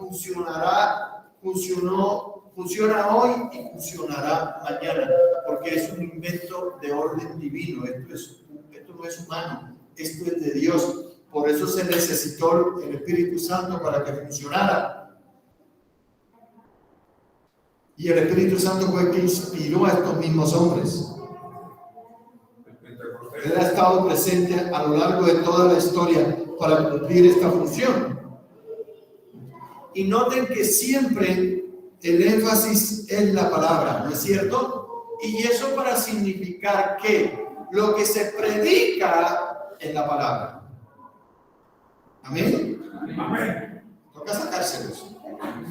Speaker 1: funciona hoy y funcionará mañana, porque es un invento de orden divino. Esto no es humano, esto es de Dios. Por eso se necesitó el Espíritu Santo para que funcionara. Y el Espíritu Santo fue el que inspiró a estos mismos hombres. Él ha estado presente a lo largo de toda la historia para cumplir esta función. Y noten que siempre el énfasis es la palabra, ¿no es cierto? Y eso para significar que lo que se predica es la palabra. ¿Amén?
Speaker 4: Amén.
Speaker 1: Toca sacárselos.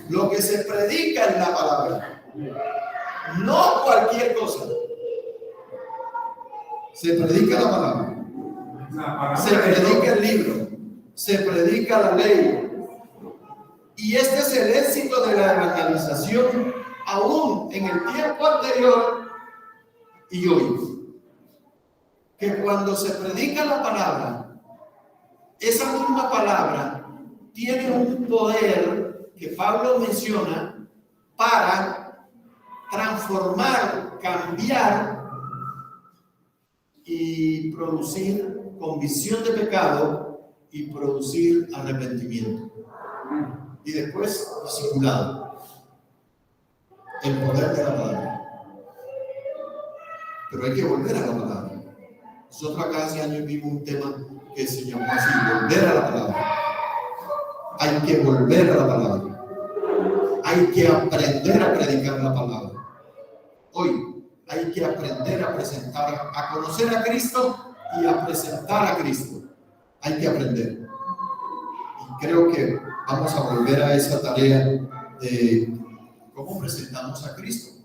Speaker 1: Lo que se predica es la palabra, no cualquier cosa. Se predica la palabra, se predica el libro, se predica la ley. Y este es el éxito de la evangelización aún en el tiempo anterior y hoy. Que cuando se predica la palabra, esa misma palabra tiene un poder que Pablo menciona para transformar, cambiar y producir convicción de pecado y producir arrepentimiento. Y después discipulado. El poder de la palabra. Pero hay que volver a la palabra. Nosotros acá hace años vimos un tema que se llamó así: volver a la palabra. Hay que volver a la palabra. Hay que aprender a predicar la palabra. Hoy hay que aprender a presentar, a conocer a Cristo y a presentar a Cristo. Hay que aprender. Y creo que vamos a volver a esa tarea de cómo presentamos a Cristo.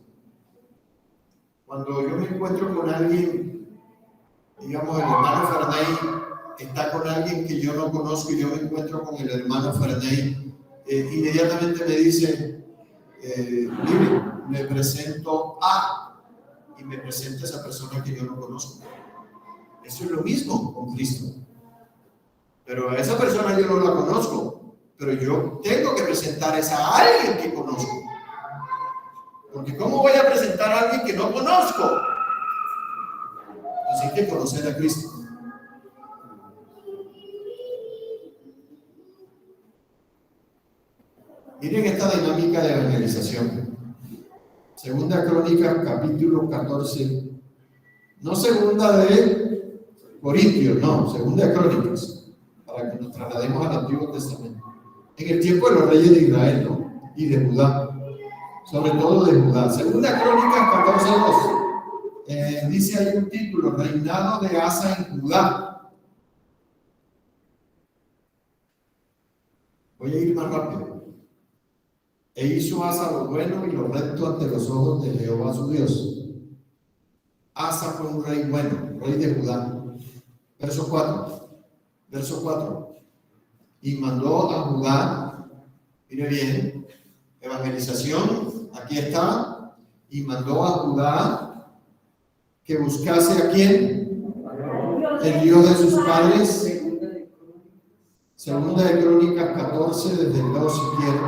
Speaker 1: Cuando yo me encuentro con alguien, digamos el hermano Ferney está con alguien que yo no conozco y yo me encuentro con el hermano Ferney, inmediatamente me dice, mire, me presento a, y me presenta a esa persona que yo no conozco. Eso es lo mismo con Cristo. Pero a esa persona yo no la conozco, pero yo tengo que presentar a alguien que conozco. Porque ¿cómo voy a presentar a alguien que no conozco? Pues hay que conocer a Cristo. Miren esta dinámica de evangelización. Segunda Crónicas, capítulo 14. No segunda de Corintios, no, segunda de Crónicas, para que nos traslademos al Antiguo Testamento. En el tiempo de los reyes de Israel, ¿no? Y de Judá, sobre todo de Judá. Segunda Crónicas 14:2. Dice ahí un título: Reinado de Asa en Judá. Voy a ir más rápido. E hizo Asa lo bueno y lo recto ante los ojos de Jehová su Dios. Asa fue un rey bueno, rey de Judá. Verso 4. Y mandó a Judá, mire bien, evangelización, aquí está, y mandó a Judá que buscase a quién, el Dios de sus padres. Segunda de Crónicas 14, desde el 2 si quieren.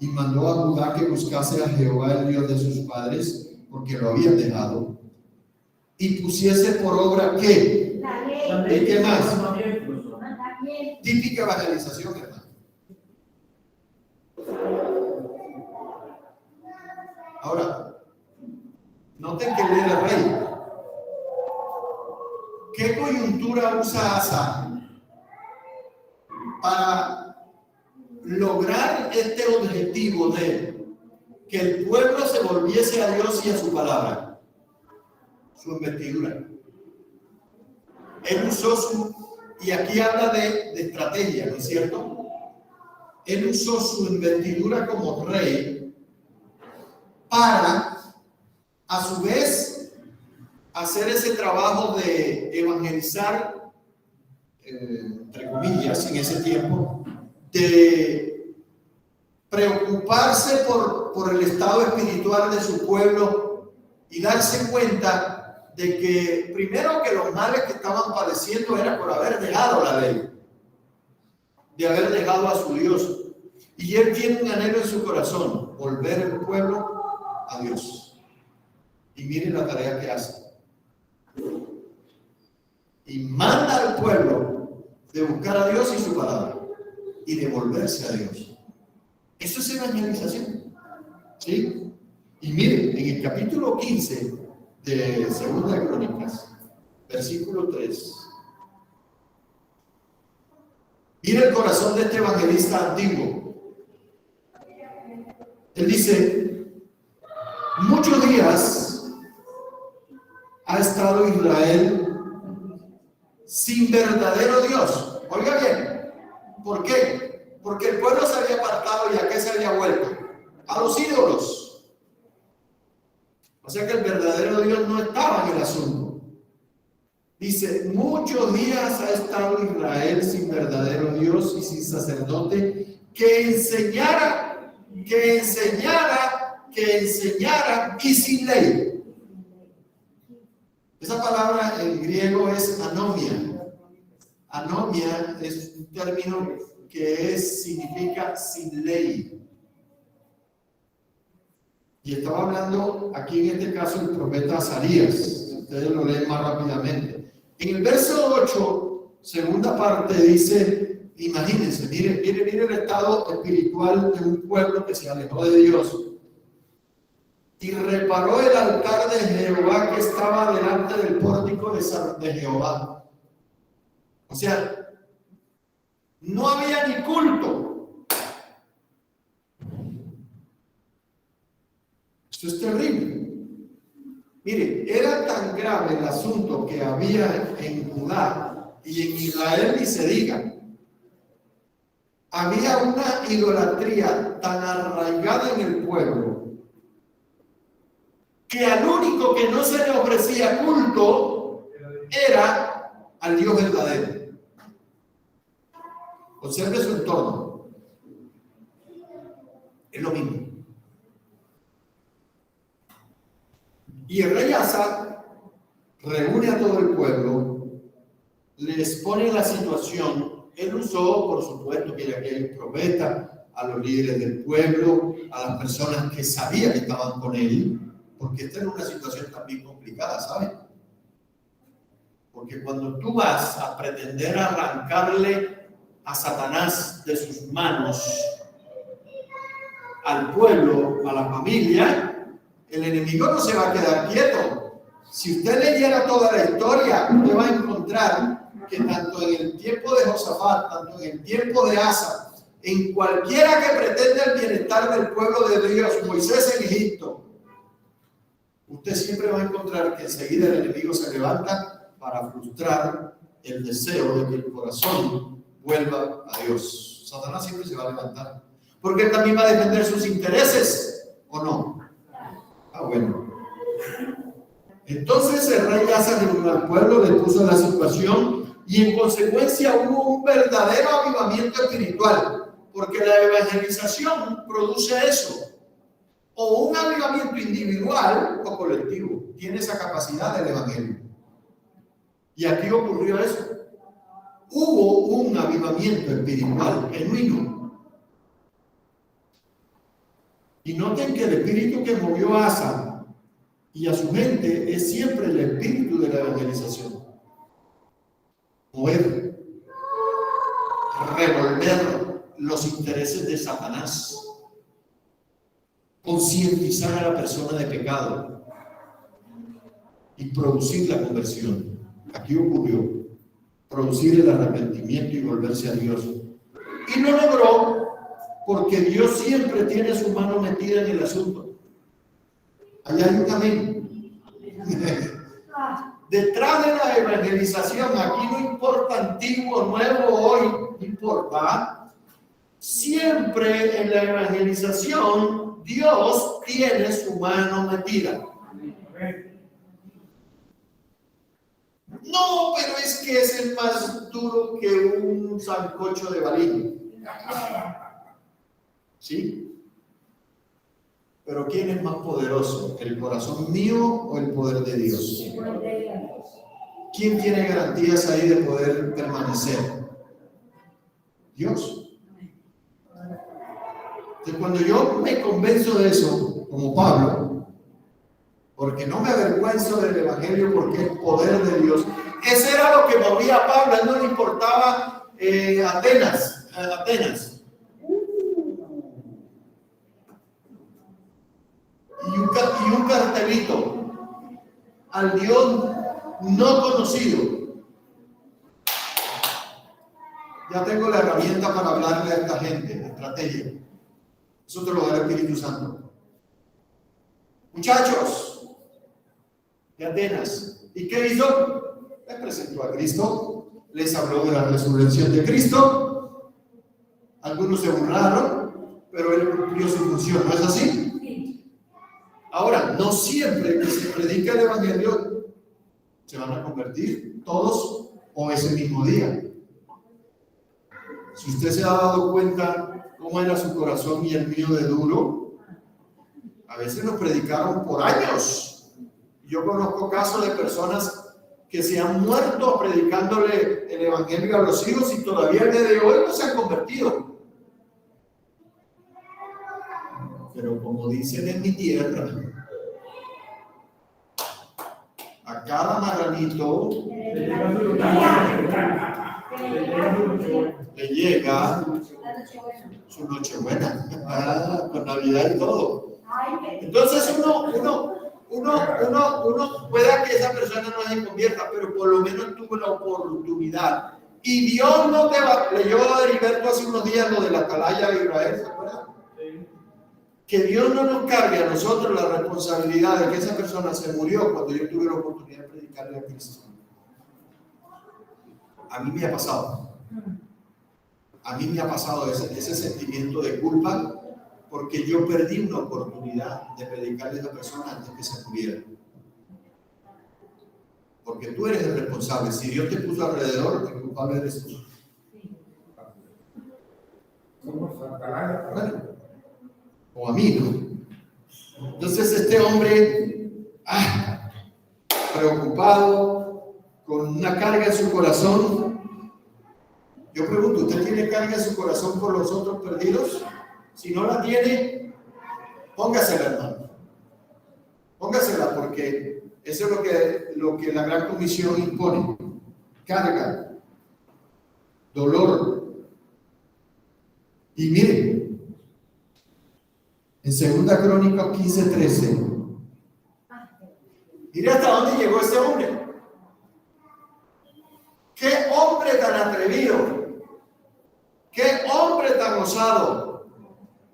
Speaker 1: Y mandó a Judá que buscase a Jehová, el Dios de sus padres, porque lo habían dejado, y pusiese por obra ¿qué?
Speaker 2: La ley.
Speaker 1: ¿Y qué más?
Speaker 5: Mandamientos.
Speaker 2: Mandamientos.
Speaker 1: Típica evangelización, hermano. Ahora, noten que lee el rey. ¿Qué coyuntura usa Asa para lograr este objetivo de que el pueblo se volviese a Dios y a su palabra? Su investidura. Él usó y aquí habla de estrategia, ¿no es cierto? Él usó su investidura como rey para, a su vez, hacer ese trabajo de evangelizar, entre comillas, en ese tiempo, de preocuparse por el estado espiritual de su pueblo y darse cuenta de que primero que los males que estaban padeciendo era por haber dejado la ley, de haber dejado a su Dios. Y él tiene un anhelo en su corazón, volver el pueblo a Dios. Y miren la tarea que hace. Y manda al pueblo de buscar a Dios y su palabra y de volverse a Dios. Eso es evangelización. ¿Sí? Y miren, en el capítulo 15 de Segunda de Crónicas, versículo 3. Mira el corazón de este evangelista antiguo. Él dice: muchos días ha estado Israel sin verdadero Dios. Oiga bien, ¿por qué? Porque el pueblo se había apartado. ¿Y a qué se había vuelto? A los ídolos. O sea que el verdadero Dios no estaba en el asunto. Dice: muchos días ha estado Israel sin verdadero Dios y sin sacerdote que enseñara y sin ley. Esa palabra en griego es anomia. Anomia es un término que significa sin ley. Y estaba hablando aquí en este caso el profeta Azarías. Ustedes lo leen más rápidamente. En el verso 8, segunda parte, dice: imagínense, miren el estado espiritual de un pueblo que se alejó de Dios. Y reparó el altar de Jehová que estaba delante del pórtico de Jehová. O sea, no había ni culto. Eso es terrible. Mire, era tan grave el asunto que había en Judá y en Israel, ni se diga. Había una idolatría tan arraigada en el pueblo que al único que no se le ofrecía culto era al Dios verdadero. Observe su entorno. Es lo mismo. Y el rey Asa reúne a todo el pueblo, les pone la situación. Él usó, por supuesto, que era aquel profeta, a los líderes del pueblo, a las personas que sabía que estaban con él, porque esta era una situación también complicada, ¿saben? Porque cuando tú vas a pretender arrancarle a Satanás de sus manos al pueblo, a la familia, el enemigo no se va a quedar quieto. Si usted leyera toda la historia, usted va a encontrar que tanto en el tiempo de Josafat, tanto en el tiempo de Asa, en cualquiera que pretenda el bienestar del pueblo de Dios, Moisés en Egipto, usted siempre va a encontrar que enseguida el enemigo se levanta para frustrar el deseo de que el corazón vuelva a Dios. Satanás siempre se va a levantar. Porque él también va a defender sus intereses, ¿o no? Ah, bueno. Entonces el rey Asa reunió al pueblo, le puso la situación y en consecuencia hubo un verdadero avivamiento espiritual, porque la evangelización produce eso, o un avivamiento individual o colectivo, tiene esa capacidad del evangelio. Y aquí ocurrió eso. Hubo un avivamiento espiritual genuino. Y noten que el espíritu que movió a Asa y a su gente es siempre el espíritu de la evangelización. Mover, revolver los intereses de Satanás, concientizar a la persona de pecado y producir la conversión. Aquí ocurrió producir el arrepentimiento y volverse a Dios. Y lo logró porque Dios siempre tiene su mano metida en el asunto. Allá hay un amén. Detrás de la evangelización, aquí no importa antiguo, nuevo, hoy, no importa. Siempre en la evangelización, Dios tiene su mano metida. No, pero es que es el más duro que un sancocho de balín. ¿Sí? Pero ¿quién es más poderoso? ¿El corazón mío o el poder de Dios? ¿Quién tiene garantías ahí de poder permanecer? Dios. Entonces, cuando yo me convenzo de eso, como Pablo, porque no me avergüenzo del evangelio porque es poder de Dios. Ese era lo que movía a Pablo, a él no le importaba Atenas. Y un cartelito al Dios no conocido. Ya tengo la herramienta para hablarle a esta gente, estrategia. Eso te lo da el Espíritu Santo. Muchachos de Atenas, ¿y qué hizo? Les presentó a Cristo, les habló de la resurrección de Cristo. Algunos se burlaron, pero él cumplió su función, ¿no es así? Ahora, no siempre que se predica el evangelio se van a convertir todos o ese mismo día. Si usted se ha dado cuenta cómo era su corazón y el mío de duro, a veces nos predicaron por años. Yo conozco casos de personas que se han muerto predicándole el evangelio a los hijos y todavía el día de hoy no se han convertido. Pero como dicen en mi tierra, a cada marranito le llega su Nochebuena, con Navidad y todo. Entonces uno pueda que esa persona no se convierta, pero por lo menos tuvo la oportunidad. Y Dios no te va, leyó a Heriberto hace unos días lo de la atalaya de Israel, ¿se acuerdan? Que Dios no nos cargue a nosotros la responsabilidad de que esa persona se murió cuando yo tuve la oportunidad de predicarle a Cristo. A mí me ha pasado. A mí me ha pasado ese sentimiento de culpa porque yo perdí una oportunidad de predicarle a esa persona antes que se muriera. Porque tú eres el responsable. Si Dios te puso alrededor, el culpable eres tú. Bueno, o a mí, ¿no? Entonces este hombre, preocupado, con una carga en su corazón. Yo pregunto, ¿usted tiene carga en su corazón por los otros perdidos? Si no la tiene, póngasela, hermano. Póngasela, porque eso es lo que la Gran Comisión impone. Carga, dolor. Y miren, en 2 Crónicas 15:13, mire hasta dónde llegó este hombre. ¡Qué hombre tan atrevido! ¡Qué hombre tan osado!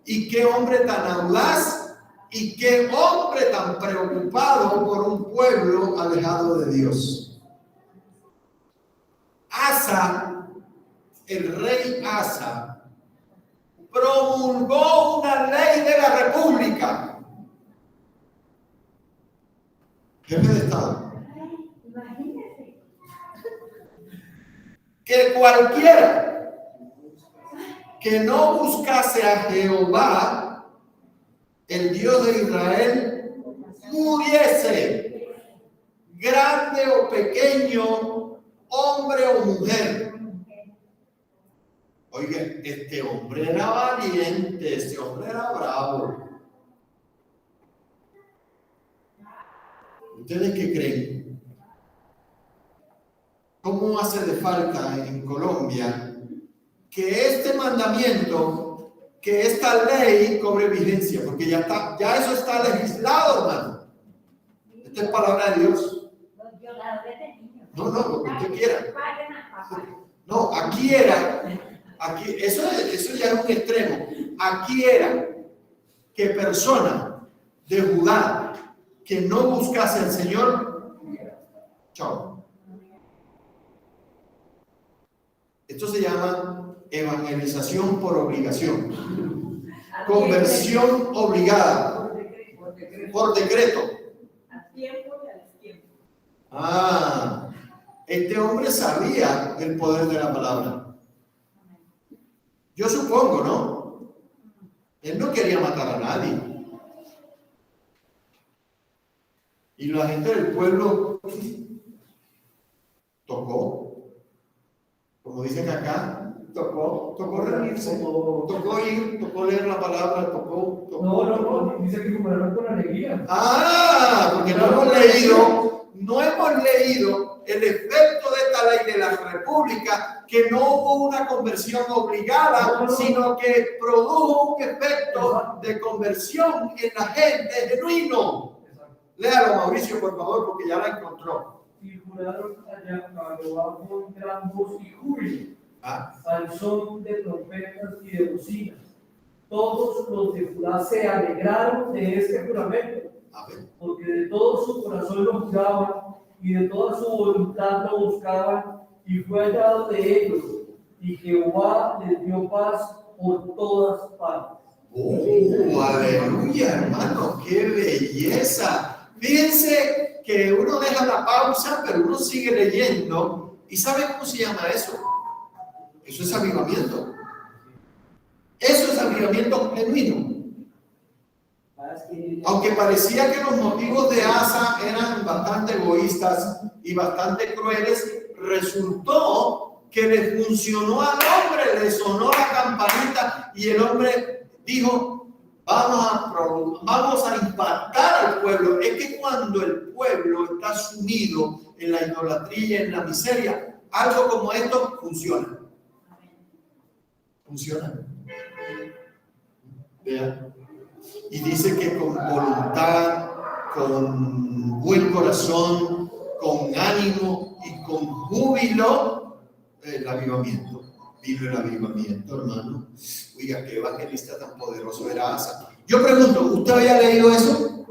Speaker 1: ¡Y qué hombre tan audaz! ¡Y qué hombre tan preocupado por un pueblo alejado de Dios! Asa, el rey Asa, promulgó una ley de la República. Jefe de Estado.
Speaker 2: Imagínese.
Speaker 1: Que cualquiera que no buscase a Jehová, el Dios de Israel, muriese, grande o pequeño, hombre o mujer. Oiga, este hombre era valiente, este hombre era bravo. ¿Ustedes qué creen? ¿Cómo hace de falta en Colombia que este mandamiento, que esta ley cobre vigencia? Porque ya eso está legislado, hermano. Esta es palabra de Dios. No, lo que usted quiera. No, aquí, eso ya es un extremo. Aquí era que persona de Judá que no buscase al Señor, chao. Esto se llama evangelización por obligación, conversión obligada, por decreto.
Speaker 2: A tiempo y a destiempo.
Speaker 1: Este hombre sabía el poder de la palabra. Yo supongo, ¿no? Él no quería matar a nadie. Y la gente del pueblo tocó, como dicen acá, tocó reunirse, tocó ir, tocó leer la palabra, tocó.
Speaker 5: No, dice que comerán con alegría.
Speaker 1: Porque no hemos leído el efecto de esta ley de la República, que no hubo una conversión obligada, sino que produjo un efecto de conversión en la gente genuino. Léalo, Mauricio, por favor, porque ya la encontró.
Speaker 5: Y juraron allá a Jehová con gran voz y júbilo, al son de trompetas y de bocinas. Todos los de Judá se alegraron de este juramento, porque de todo su corazón lo juraban y de toda su voluntad lo buscaban, y fue hallado de ellos, y Jehová les dio paz por todas partes.
Speaker 1: Aleluya, hermano, qué belleza. Fíjense que uno deja la pausa, pero uno sigue leyendo. ¿Y sabe cómo se llama eso? Eso es avivamiento. Eso es avivamiento genuino. Aunque parecía que los motivos de Asa eran bastante egoístas y bastante crueles, resultó que le funcionó al hombre, le sonó la campanita y el hombre dijo: vamos a impactar al pueblo. Es que cuando el pueblo está sumido en la idolatría, en la miseria, algo como esto funciona. Funciona. Vean. Y dice que con voluntad, con buen corazón, con ánimo y con júbilo, el avivamiento. Vino el avivamiento, hermano. Oiga, qué evangelista tan poderoso era Asa. Yo pregunto, ¿usted había leído eso?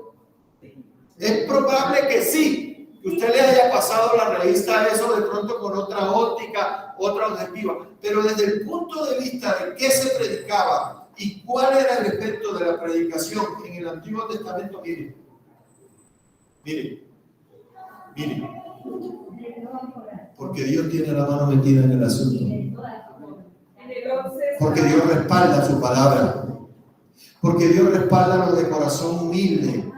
Speaker 1: Es probable que sí, que usted le haya pasado la revista a eso de pronto con otra óptica, otra objetiva. Pero desde el punto de vista de qué se predicaba y cuál era el efecto de la predicación en el Antiguo Testamento, mire. Porque Dios tiene la mano metida en el asunto. Porque Dios respalda su palabra. Porque Dios respalda a los de corazón humilde,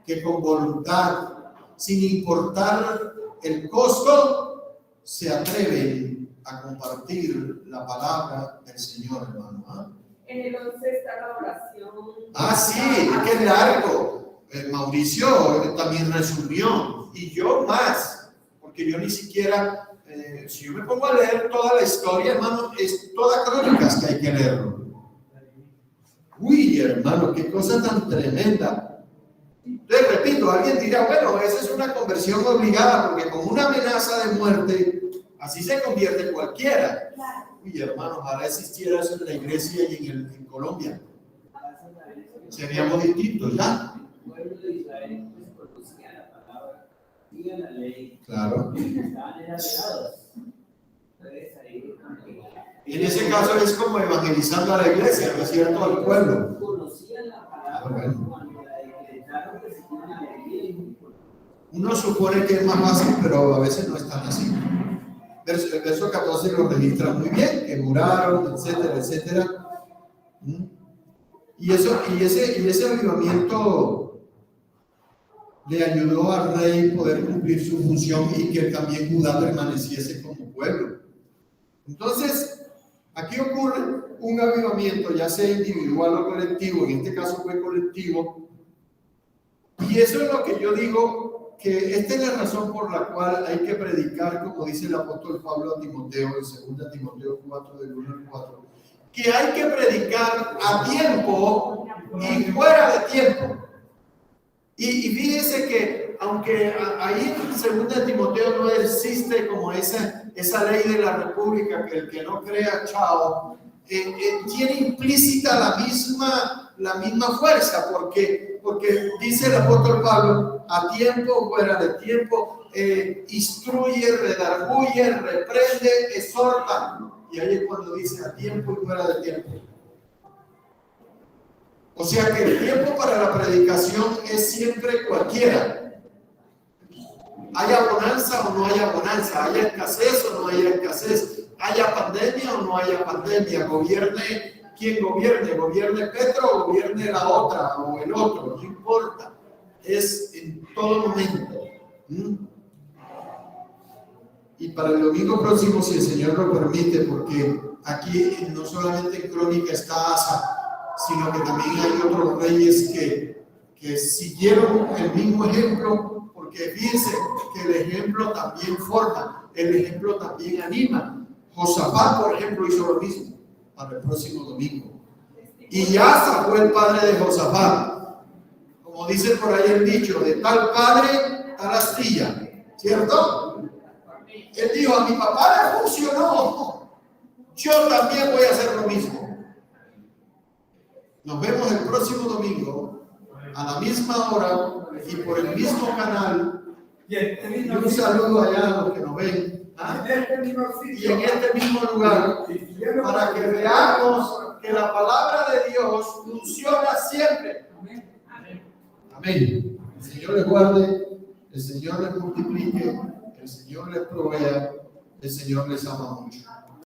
Speaker 1: que con voluntad, sin importar el costo, se atreven a compartir la palabra del Señor, hermano.
Speaker 2: En el 11 está la oración.
Speaker 1: Sí, qué largo. Mauricio también resumió, y yo más, porque yo ni siquiera, si yo me pongo a leer toda la historia, hermano, es toda crónicas que hay que leerlo. Uy, hermano, qué cosa tan tremenda. Les repito, alguien dirá, bueno, esa es una conversión obligada, porque con una amenaza de muerte, así se convierte cualquiera. Uy, hermano, ojalá existiera eso en la iglesia y en Colombia. Seríamos distintos, ¿ya?
Speaker 6: El pueblo de Israel conocía la palabra, sigue la ley.
Speaker 1: Claro.
Speaker 6: Estaban alejados. Entonces ahí
Speaker 1: En ese caso es como evangelizando a la iglesia, ¿no es cierto? Al pueblo.
Speaker 6: Conocían la palabra cuando la decretaron, que se tiene alegría y muy importante.
Speaker 1: Uno supone que es más fácil, pero a veces no es tan así. El verso 14 lo registra muy bien, que juraron, etcétera, etcétera. Y ese avivamiento le ayudó al rey poder cumplir su función y que también Judá permaneciese como pueblo. Entonces, aquí ocurre un avivamiento, ya sea individual o colectivo, en este caso fue colectivo, y eso es lo que yo digo, que esta es la razón por la cual hay que predicar, como dice el apóstol Pablo a Timoteo, en 2 Timoteo 4, del 1 al 4, que hay que predicar a tiempo y fuera de tiempo. Y fíjense que, aunque ahí en 2 Timoteo no existe como esa ley de la república, que el que no crea, chao, tiene implícita la misma fuerza, porque dice el apóstol Pablo, a tiempo, fuera de tiempo, instruye, redarguye, reprende, exhorta. Y ahí es cuando dice a tiempo y fuera de tiempo. O sea que el tiempo para la predicación es siempre cualquiera. Haya bonanza o no haya bonanza, haya escasez o no haya escasez, haya pandemia o no haya pandemia, gobierne quien gobierne Petro o gobierne la otra o el otro, no importa, es en todo momento. Y para el domingo próximo, si el Señor lo permite, porque aquí no solamente en Crónica está Asa, sino que también hay otros reyes que siguieron el mismo ejemplo, porque fíjense que el ejemplo también forma, el ejemplo también anima. Josafat, por ejemplo, hizo lo mismo para el próximo domingo. Y Asa fue el padre de Josafat. Como dice por ahí el dicho, de tal padre, tal astilla, ¿cierto? Él dijo, a mi papá le funcionó, yo también voy a hacer lo mismo. Nos vemos el próximo domingo a la misma hora y por el mismo canal. Y un saludo allá a los que nos ven. Y en este mismo lugar, para que veamos que la palabra de Dios funciona siempre. Amén. El Señor les guarde, el Señor les multiplique, el Señor les provea, el Señor les ama mucho.